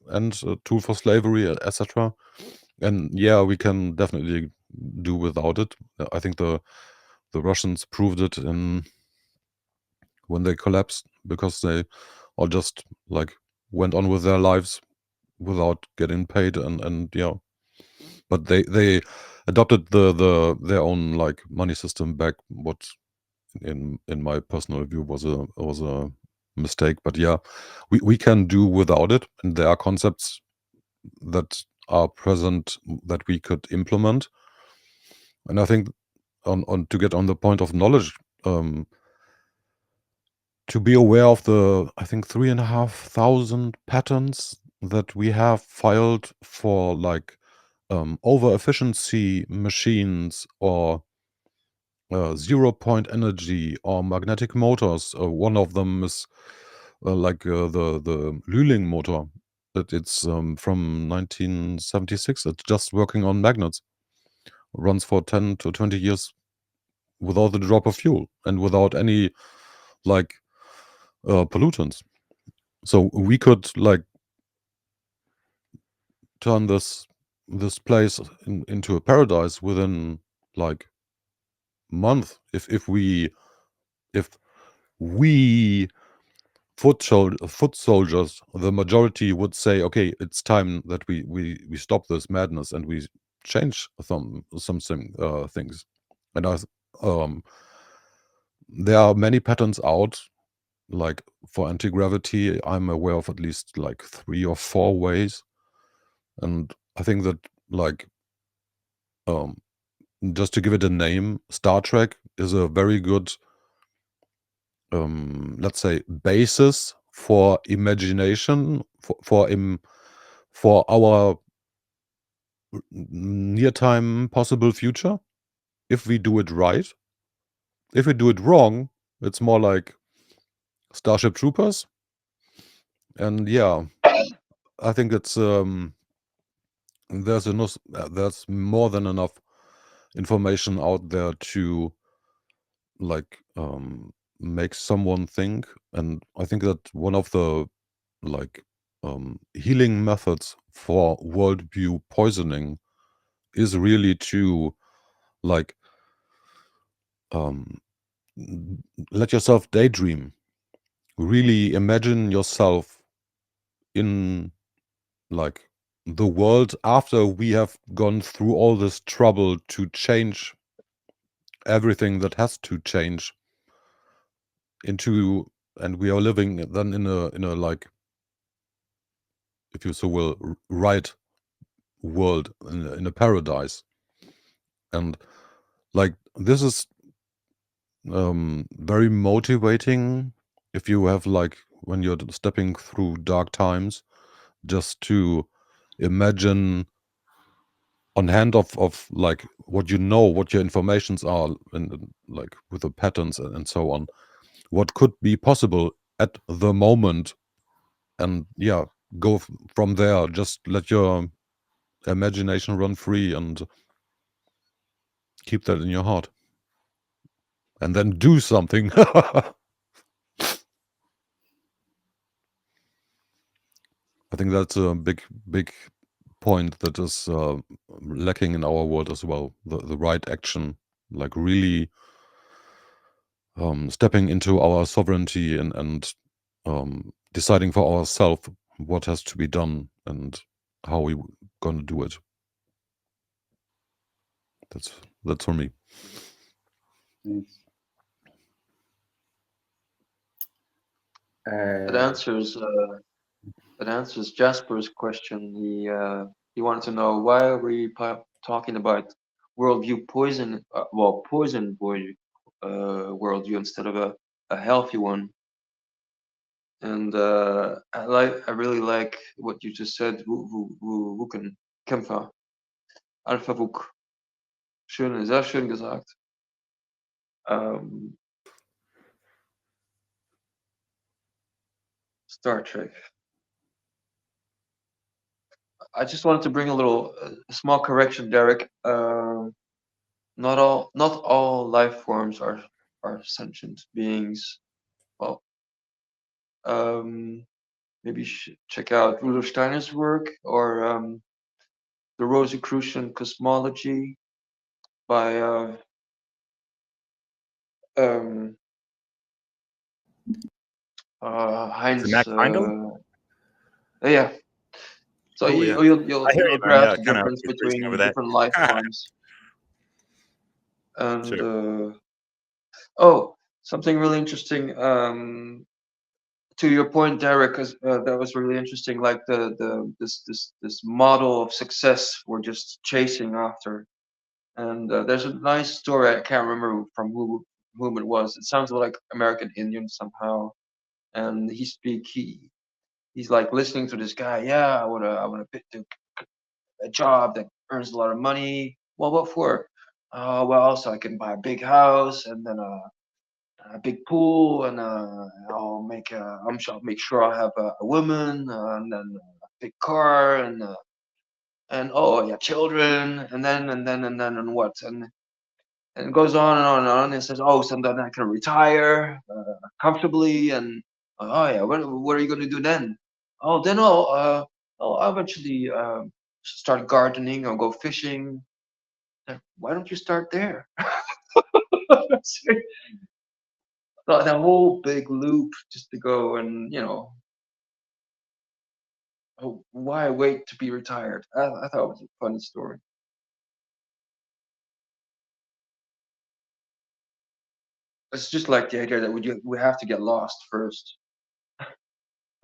and a tool for slavery, etc. And yeah, we can definitely do without it. I think the Russians proved it when they collapsed, because they all just like went on with their lives without getting paid, and yeah, but they adopted their own like money system back, what in my personal view was a mistake. But yeah, we can do without it, and there are concepts that are present that we could implement. And I think on to get on the point of knowledge, to be aware of the, I think, 3,500 patents that we have filed for like over efficiency machines or zero-point energy or magnetic motors. One of them is the Lüling motor. It's from 1976. It's just working on magnets. Runs for 10 to 20 years without a drop of fuel and without any like pollutants. So we could like turn this place into a paradise within like month if we foot soldiers, the majority would say, okay, it's time that we stop this madness and we change some things. And there are many patents out, like for anti-gravity. I'm aware of at least like 3 or 4 ways, and I think that like just to give it a name, Star Trek is a very good let's say basis for imagination for our near time possible future if we do it right. If we do it wrong, it's more like Starship Troopers. And yeah, I think it's there's more than enough information out there to like make someone think. And I think that one of the like healing methods for worldview poisoning is really to like let yourself daydream. Really imagine yourself in like the world after we have gone through all this trouble to change everything that has to change into, and we are living then in a like, if you so will, right world, in a paradise. And like this is very motivating if you have like, when you're stepping through dark times, just to imagine on hand of like what you know, what your informations are, and like with the patterns and so on, what could be possible at the moment. And yeah, go from there. Just let your imagination run free and keep that in your heart, and then do something. I think that's a big point that is lacking in our world as well. The right action, like really stepping into our sovereignty and deciding for ourselves what has to be done and how we gonna do it. That's for me. Yes. It answers Jasper's question. He wanted to know why are we talking about worldview poison, poison worldview instead of a healthy one. And I really like what you just said. Wuken Kämpfer, Alpha Wuk. Schön, sehr schön gesagt. Star Trek. I just wanted to bring a small correction, Derek. Not all life forms are sentient beings. Well, maybe check out Rudolf Steiner's work or the Rosicrucian Cosmology by Heinz. Max Heindel? Yeah. So Cool, yeah. you'll I hear you, man. grasp Yeah, the kind of difference crazy over between that. different life forms. And Sure. something really interesting. To your point, Derek, because that was really interesting. Like this model of success we're just chasing after. And there's a nice story. I can't remember from whom it was. It sounds like American Indian somehow, and he's like listening to this guy. Yeah, I want to do a job that earns a lot of money. Well, what for? Well, so I can buy a big house and then a big pool, and I'll make sure I have a woman, and then a big car, and oh yeah, children, and what, and it goes on and on and on. And says, oh, so then I can retire comfortably, and oh yeah, what are you gonna do then? Oh, then I'll eventually start gardening or go fishing. Why don't you start there? That whole big loop just to go and oh, why wait to be retired? I thought it was a funny story. It's just like the idea that we have to get lost first,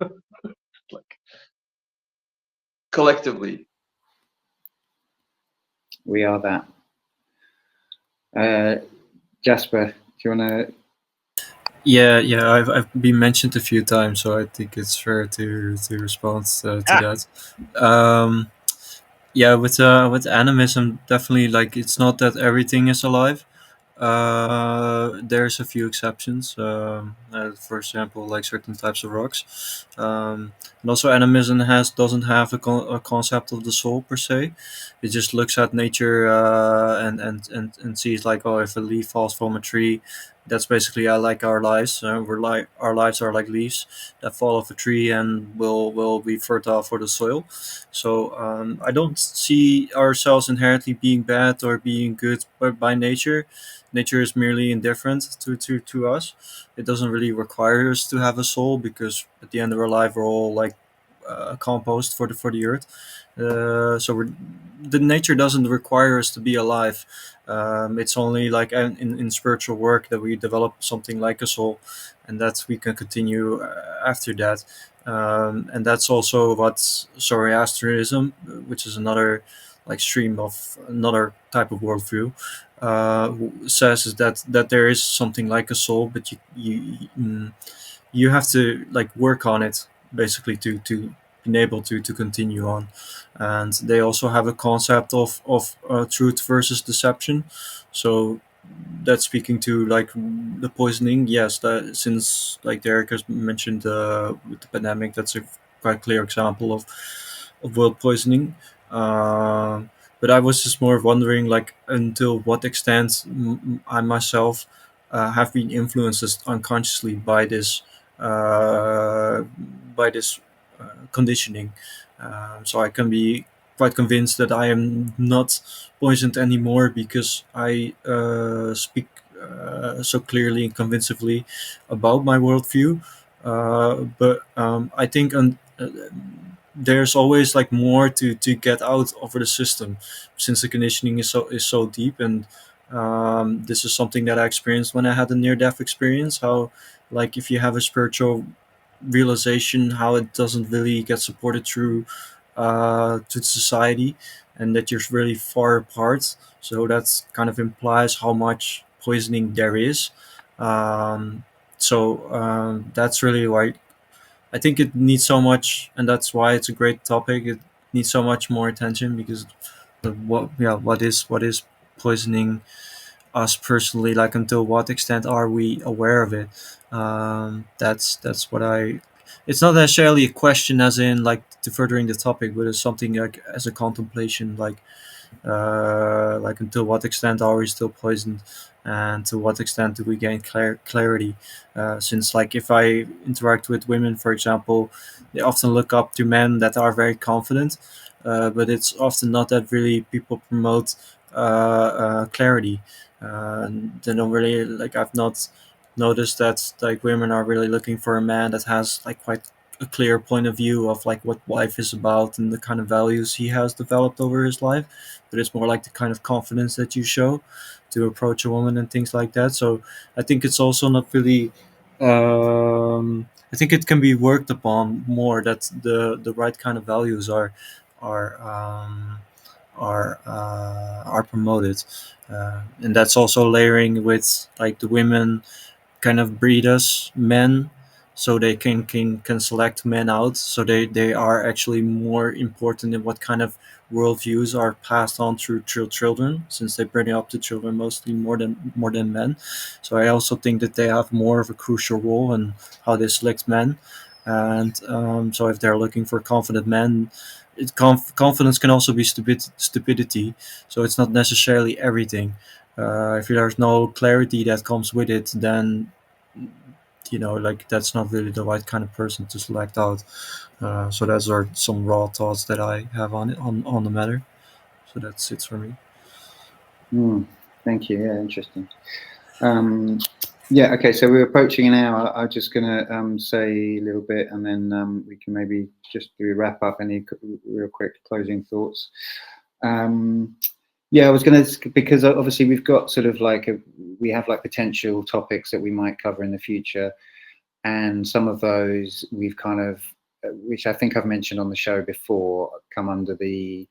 like collectively. We are that. Jasper, do you want to? Yeah. I've been mentioned a few times, so I think it's fair to respond to that. Yeah, with animism, definitely, like, it's not that everything is alive. There's a few exceptions. For example, like certain types of rocks. And also, animism doesn't have a concept of the soul per se. It just looks at nature and sees, like, oh, if a leaf falls from a tree, that's basically like our lives. Our lives are like leaves that fall off a tree and will be fertile for the soil. So I don't see ourselves inherently being bad or being good by nature. Nature is merely indifferent to us. It doesn't really require us to have a soul, because at the end of our life we're all like compost for the earth. The nature doesn't require us to be alive. It's only like in spiritual work that we develop something like a soul, and that we can continue after that. And that's also what Zoroastrianism, which is another like stream of another type of worldview, says, is that there is something like a soul, but you have to like work on it basically to be able to continue on. And they also have a concept of truth versus deception. So that's speaking to like the poisoning. Yes, that since like Derek has mentioned with the pandemic, that's a quite clear example of world poisoning. But I was just more wondering, like, until what extent I myself have been influenced unconsciously uh, by this conditioning. So I can be quite convinced that I am not poisoned anymore because I speak so clearly and convincingly about my worldview. But I think there's always like more to get out of the system, since the conditioning is so deep. And this is something that I experienced when I had a near-death experience. How, like, if you have a spiritual realization, how it doesn't really get supported through to society, and that you're really far apart. So that's kind of implies how much poisoning there is. Um, that's really why I think it needs so much, and that's why it's a great topic. It needs so much more attention, because what is poisoning us personally? Like, until what extent are we aware of it? That's what I. It's not necessarily a question, as in like to furthering the topic, but it's something like as a contemplation, like until what extent are we still poisoned, and to what extent do we gain clarity. Since, like, if I interact with women, for example, they often look up to men that are very confident, but it's often not that really people promote clarity. They don't really, like, I've not noticed that like women are really looking for a man that has like quite a clear point of view of like what life is about and the kind of values he has developed over his life. But it's more like the kind of confidence that you show to approach a woman and things like that. So I think it's also not really. I think it can be worked upon more, that the right kind of values are are promoted, and that's also layering with like the women kind of breed us men, so they can select men out, so they are actually more important in what kind of worldviews are passed on through children, since they bring up the children mostly more than men. So I also think that they have more of a crucial role in how they select men. And so if they're looking for confident men, confidence can also be stupidity, so it's not necessarily everything. If there's no clarity that comes with it, then like that's not really the right kind of person to select out. So those are some raw thoughts that I have on the matter. So that's it for me. Thank you. Yeah, interesting. Yeah, okay, so we're approaching an hour. I'm just going to say a little bit, and then we can maybe just do a wrap up. Any real quick closing thoughts? Yeah, I was going to, because obviously we've got sort of like we have like potential topics that we might cover in the future, and some of those we've kind of, which I think I've mentioned on the show before, come under the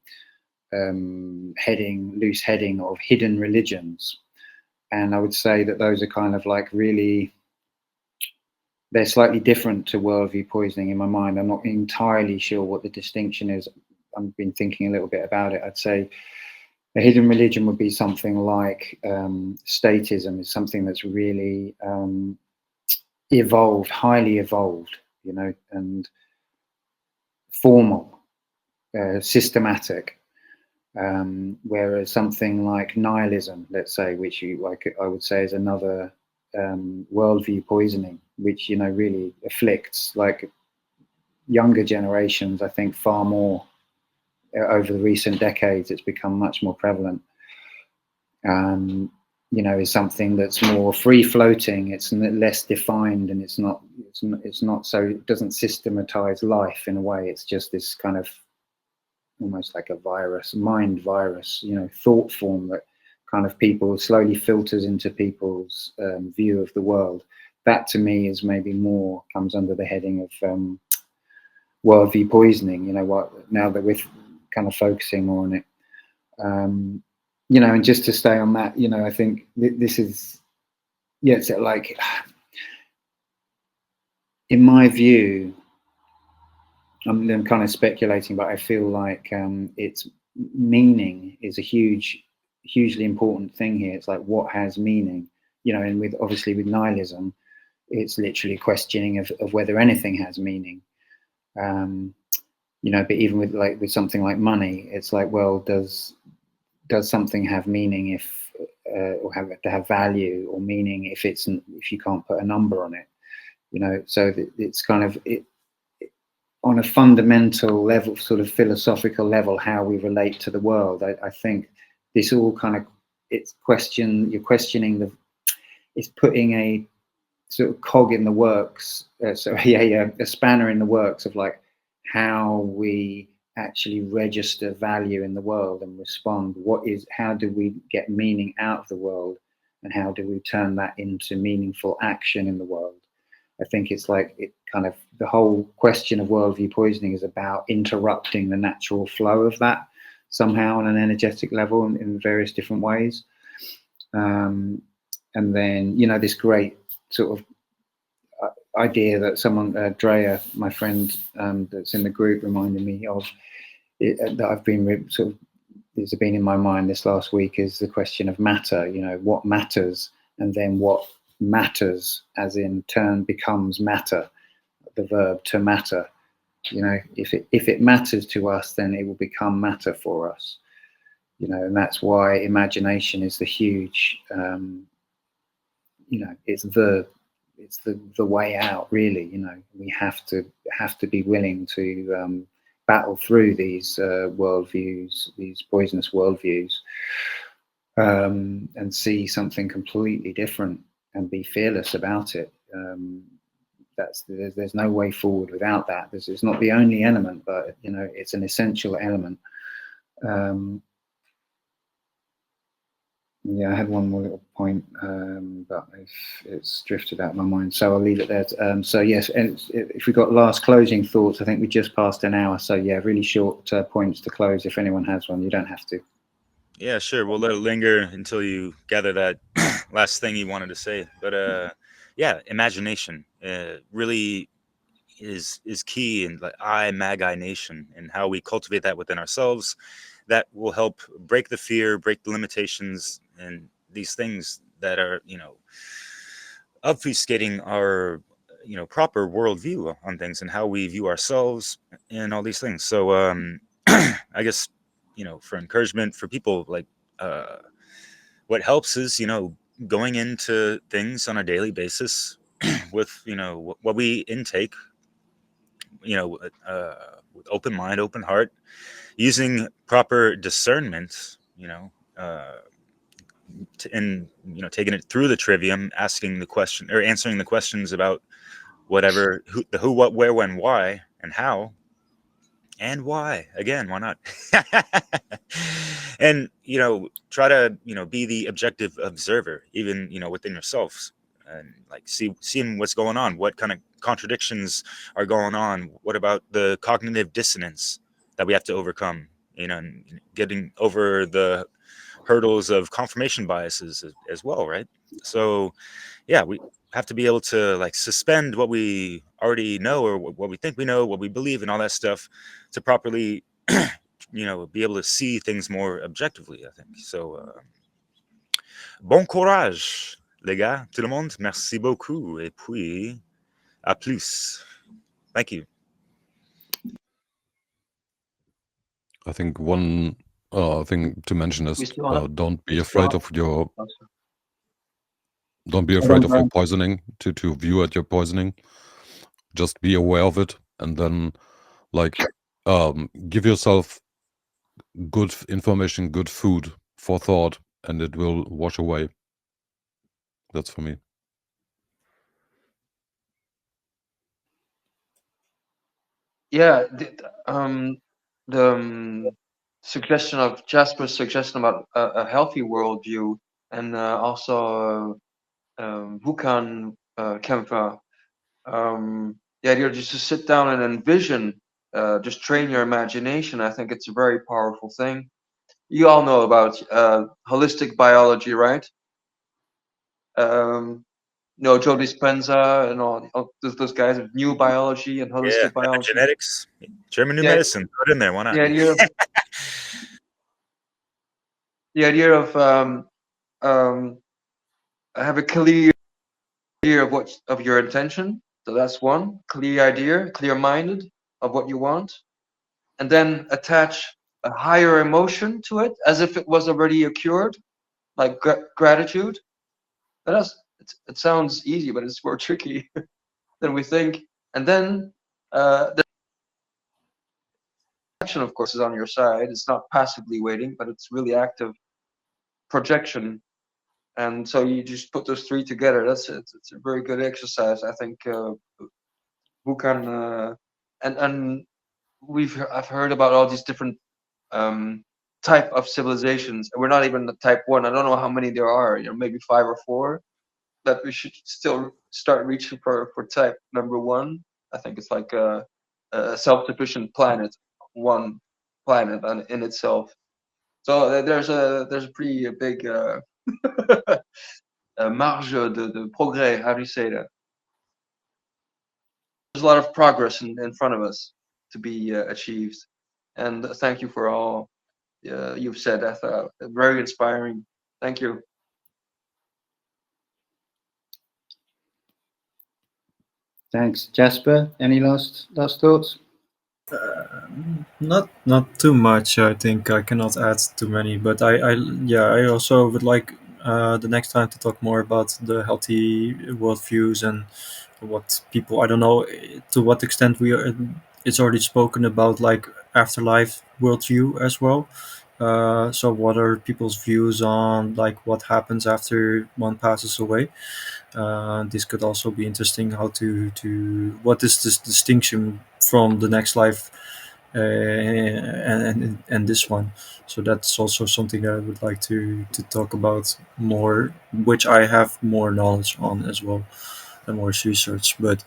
loose heading of hidden religions. And I would say that those are kind of like really, they're slightly different to worldview poisoning in my mind. I'm not entirely sure what the distinction is. I've been thinking a little bit about it. I'd say a hidden religion would be something like statism is something that's really evolved, highly evolved, and formal, systematic. Whereas something like nihilism, let's say, which I would say is another worldview poisoning, which really afflicts like younger generations. I think far more over the recent decades. It's become much more prevalent. Is something that's more free floating. It's less defined, and it's not so, it doesn't systematize life in a way. It's just this kind of almost like a virus, mind virus, thought form that kind of people slowly filters into people's view of the world. That to me is maybe more comes under the heading of worldview poisoning. Now that we're kind of focusing more on it, and just to stay on that, I think this is, it's like, in my view, I'm kind of speculating, but I feel like its meaning is a hugely important thing here. It's like, what has meaning? And obviously with nihilism, it's literally questioning of whether anything has meaning. But even with something like money, it's like, well, does something have meaning if or have value or meaning if you can't put a number on it? So it's kind of on a fundamental level, sort of philosophical level, how we relate to the world. I think this all kind of, you're questioning it's putting a sort of cog in the works, a spanner in the works of like how we actually register value in the world and respond. How do we get meaning out of the world, and how do we turn that into meaningful action in the world? I think it's like the whole question of worldview poisoning is about interrupting the natural flow of that somehow on an energetic level in various different ways. And then, this great sort of idea that someone, Drea, my friend that's in the group, reminded me of, that I've been it's been in my mind this last week, is the question of matter. What matters, and then what matters, as in turn becomes matter, the verb to matter. If it matters to us, then it will become matter for us. And that's why imagination is the huge, it's the way out, really. We have to be willing to battle through these worldviews, these poisonous worldviews, and see something completely different and be fearless about it. There's no way forward without that. It's not the only element, but it's an essential element. Yeah, I had one more little point, but it's drifted out of my mind, so I'll leave it there. So yes, and if we've got last closing thoughts, I think we just passed an hour. So yeah, really short points to close. If anyone has one, you don't have to. Yeah, sure. We'll let it linger until you gather that last thing you wanted to say. But yeah, imagination really is key in like imagination and how we cultivate that within ourselves. That will help break the fear, break the limitations, and these things that are obfuscating our proper worldview on things and how we view ourselves and all these things. So I guess for encouragement for people, like what helps is going into things on a daily basis with what we intake, with open mind, open heart, using proper discernment, and taking it through the trivium, asking the question or answering the questions about whatever, who, what, where, when, why, and how, and why. Again, why not? And try to be the objective observer, even within yourselves, and like seeing what's going on, what kind of contradictions are going on, what about the cognitive dissonance that we have to overcome, and getting over the hurdles of confirmation biases as well, right? So yeah, we have to be able to like suspend what we already know or what we think we know, what we believe, and all that stuff to properly be able to see things more objectively, I think. So bon courage les gars, tout le monde, merci beaucoup, et puis à plus. Thank you. I think one thing to mention is We still have. don't be we still afraid have- of your oh, sorry. don't be afraid of your poisoning, to view at your poisoning. Just be aware of it, and then like give yourself good information, good food for thought, and it will wash away. That's for me. Yeah, the suggestion of Jasper's suggestion about a healthy worldview, and also Wukan Kempa, the idea just to sit down and envision, just train your imagination. I think it's a very powerful thing. You all know about holistic biology, right? Joe Dispenza and all those guys of new biology and holistic biology. Genetics, German new Yeah. medicine, put it in there, why not? The idea of have a clear idea of your intention. So that's one clear idea, clear-minded of what you want, and then attach a higher emotion to it, as if it was already occurred, like gratitude. It sounds easy, but it's more tricky than we think. And then the action, of course, is on your side. It's not passively waiting, but it's really active projection. And so you just put those three together. It's a very good exercise, I think. Who can and I've heard about all these different type of civilizations. We're not even the type 1. I don't know how many there are. Maybe 5 or 4. That we should still start reaching for type number 1. I think it's like a self-sufficient planet, one planet in itself. So there's a pretty big marge de progrès. How do you say that? There's a lot of progress in front of us to be achieved. And thank you for all you've said. I thought very inspiring. Thank you. Thanks, Jasper. Any last thoughts? Not too much. I think I cannot add too many, but I also would like the next time to talk more about the healthy worldviews and what people. I don't know to what extent we are. It's already spoken about, like afterlife worldview as well. So what are people's views on like what happens after one passes away? This could also be interesting. How to what is this distinction from the next life and this one. So that's also something I would like to talk about more, which I have more knowledge on as well, and more research. But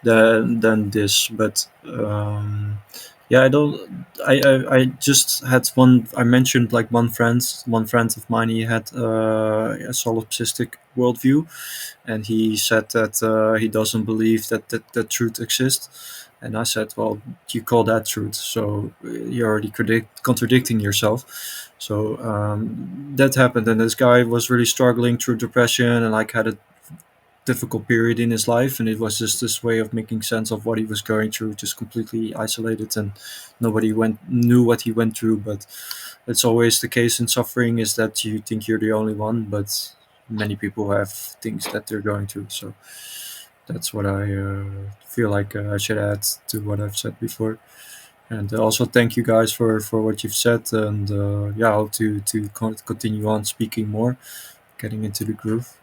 than this, but yeah, I don't. I just had one. I mentioned like one friend of mine. He had a solipsistic worldview, and he said that he doesn't believe that truth exists. And I said, well, you call that truth, so you're already contradicting yourself. So that happened, and this guy was really struggling through depression and like had a difficult period in his life, and it was just this way of making sense of what he was going through, just completely isolated, and nobody knew what he went through. But it's always the case in suffering, is that you think you're the only one, but many people have things that they're going through. So that's what I feel like I should add to what I've said before. And also thank you guys for what you've said, and yeah, I hope to continue on speaking more, getting into the groove.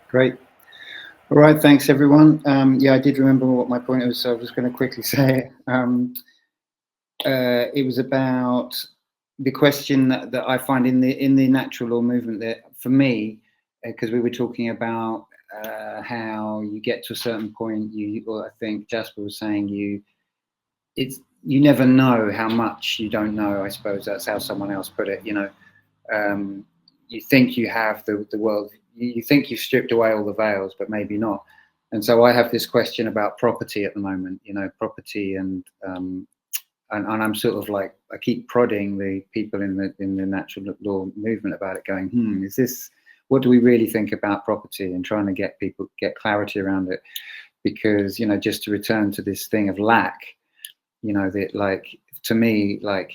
Great. All right, thanks everyone. Yeah, I did remember what my point was, so I was going to quickly say it. It was about the question that I find in the natural law movement, that for me, because we were talking about how you get to a certain point, or I think Jasper was saying you never know how much you don't know. I suppose that's how someone else put it. You know, you think you have the world. You think you've stripped away all the veils, but maybe not. And so I have this question about property at the moment. You know, property and I'm sort of like, I keep prodding the people in the natural law movement about it, going, is this, what do we really think about property, and trying to get people get clarity around it. Because, you know, just to return to this thing of lack, you know, that, like, to me, like,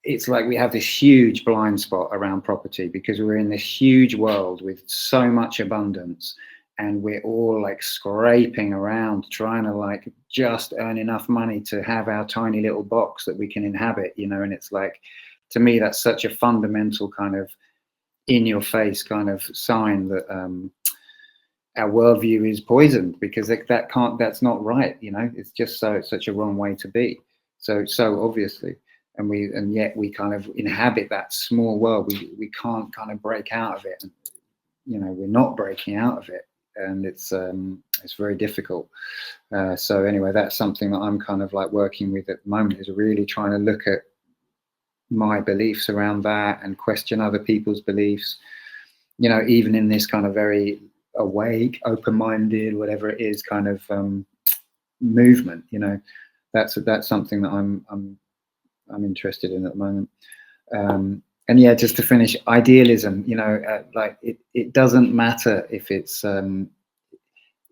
it's like we have this huge blind spot around property, because we're in this huge world with so much abundance, and we're all like scraping around trying to like just earn enough money to have our tiny little box that we can inhabit, you know. And it's like, to me, that's such a fundamental kind of in your face kind of sign that our worldview is poisoned, because that's not right, you know. It's just such a wrong way to be, so obviously. And yet we kind of inhabit that small world. We can't kind of break out of it. You know, we're not breaking out of it, and it's very difficult. So anyway, that's something that I'm kind of like working with at the moment, is really trying to look at my beliefs around that and question other people's beliefs. You know, even in this kind of very awake, open-minded, whatever it is, kind of movement. You know, that's something that I'm interested in at the moment. And yeah, just to finish, idealism, you know, like it doesn't matter if it's,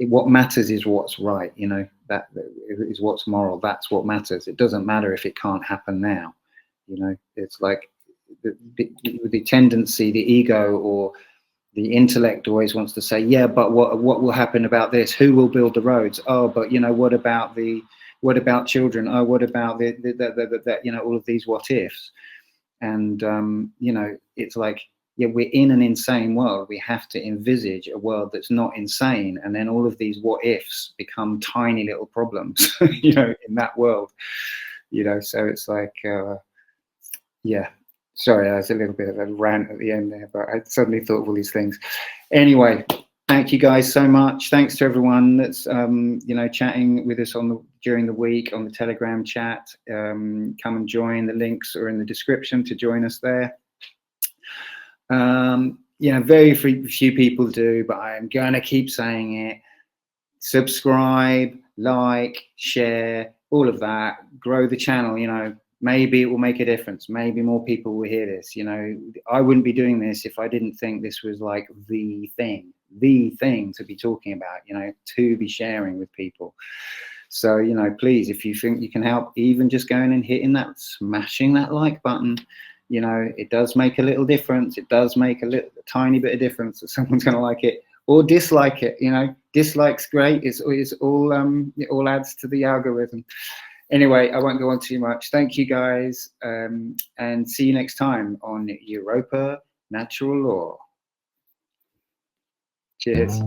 what matters is what's right, you know, that is what's moral, that's what matters. It doesn't matter if it can't happen now, you know. It's like the tendency, the ego or the intellect always wants to say, yeah, but what will happen about this? Who will build the roads? Oh, but you know, what about children? Oh, what about the you know, all of these what ifs. And you know, it's like, yeah, we're in an insane world. We have to envisage a world that's not insane, and then all of these what ifs become tiny little problems, you know, in that world, you know. So it's like, yeah. Sorry, that's a little bit of a rant at the end there, but I suddenly thought of all these things. Anyway, thank you guys so much. Thanks to everyone that's you know, chatting with us during the week on the Telegram chat. Come and join. The links are in the description to join us there. You know, very few people do, but I'm gonna keep saying it. Subscribe, like, share, all of that. Grow the channel, you know. Maybe it will make a difference. Maybe more people will hear this. You know, I wouldn't be doing this if I didn't think this was like the thing to be talking about, you know, to be sharing with people. So, you know, please, if you think you can help, even just going and hitting that, smashing that like button, you know, it does make a little difference. It does make a tiny bit of difference that someone's going to like it or dislike it. You know, dislike's great. It's all it all adds to the algorithm. Anyway, I won't go on too much. Thank you guys, and see you next time on Europa Natural Law. Cheers.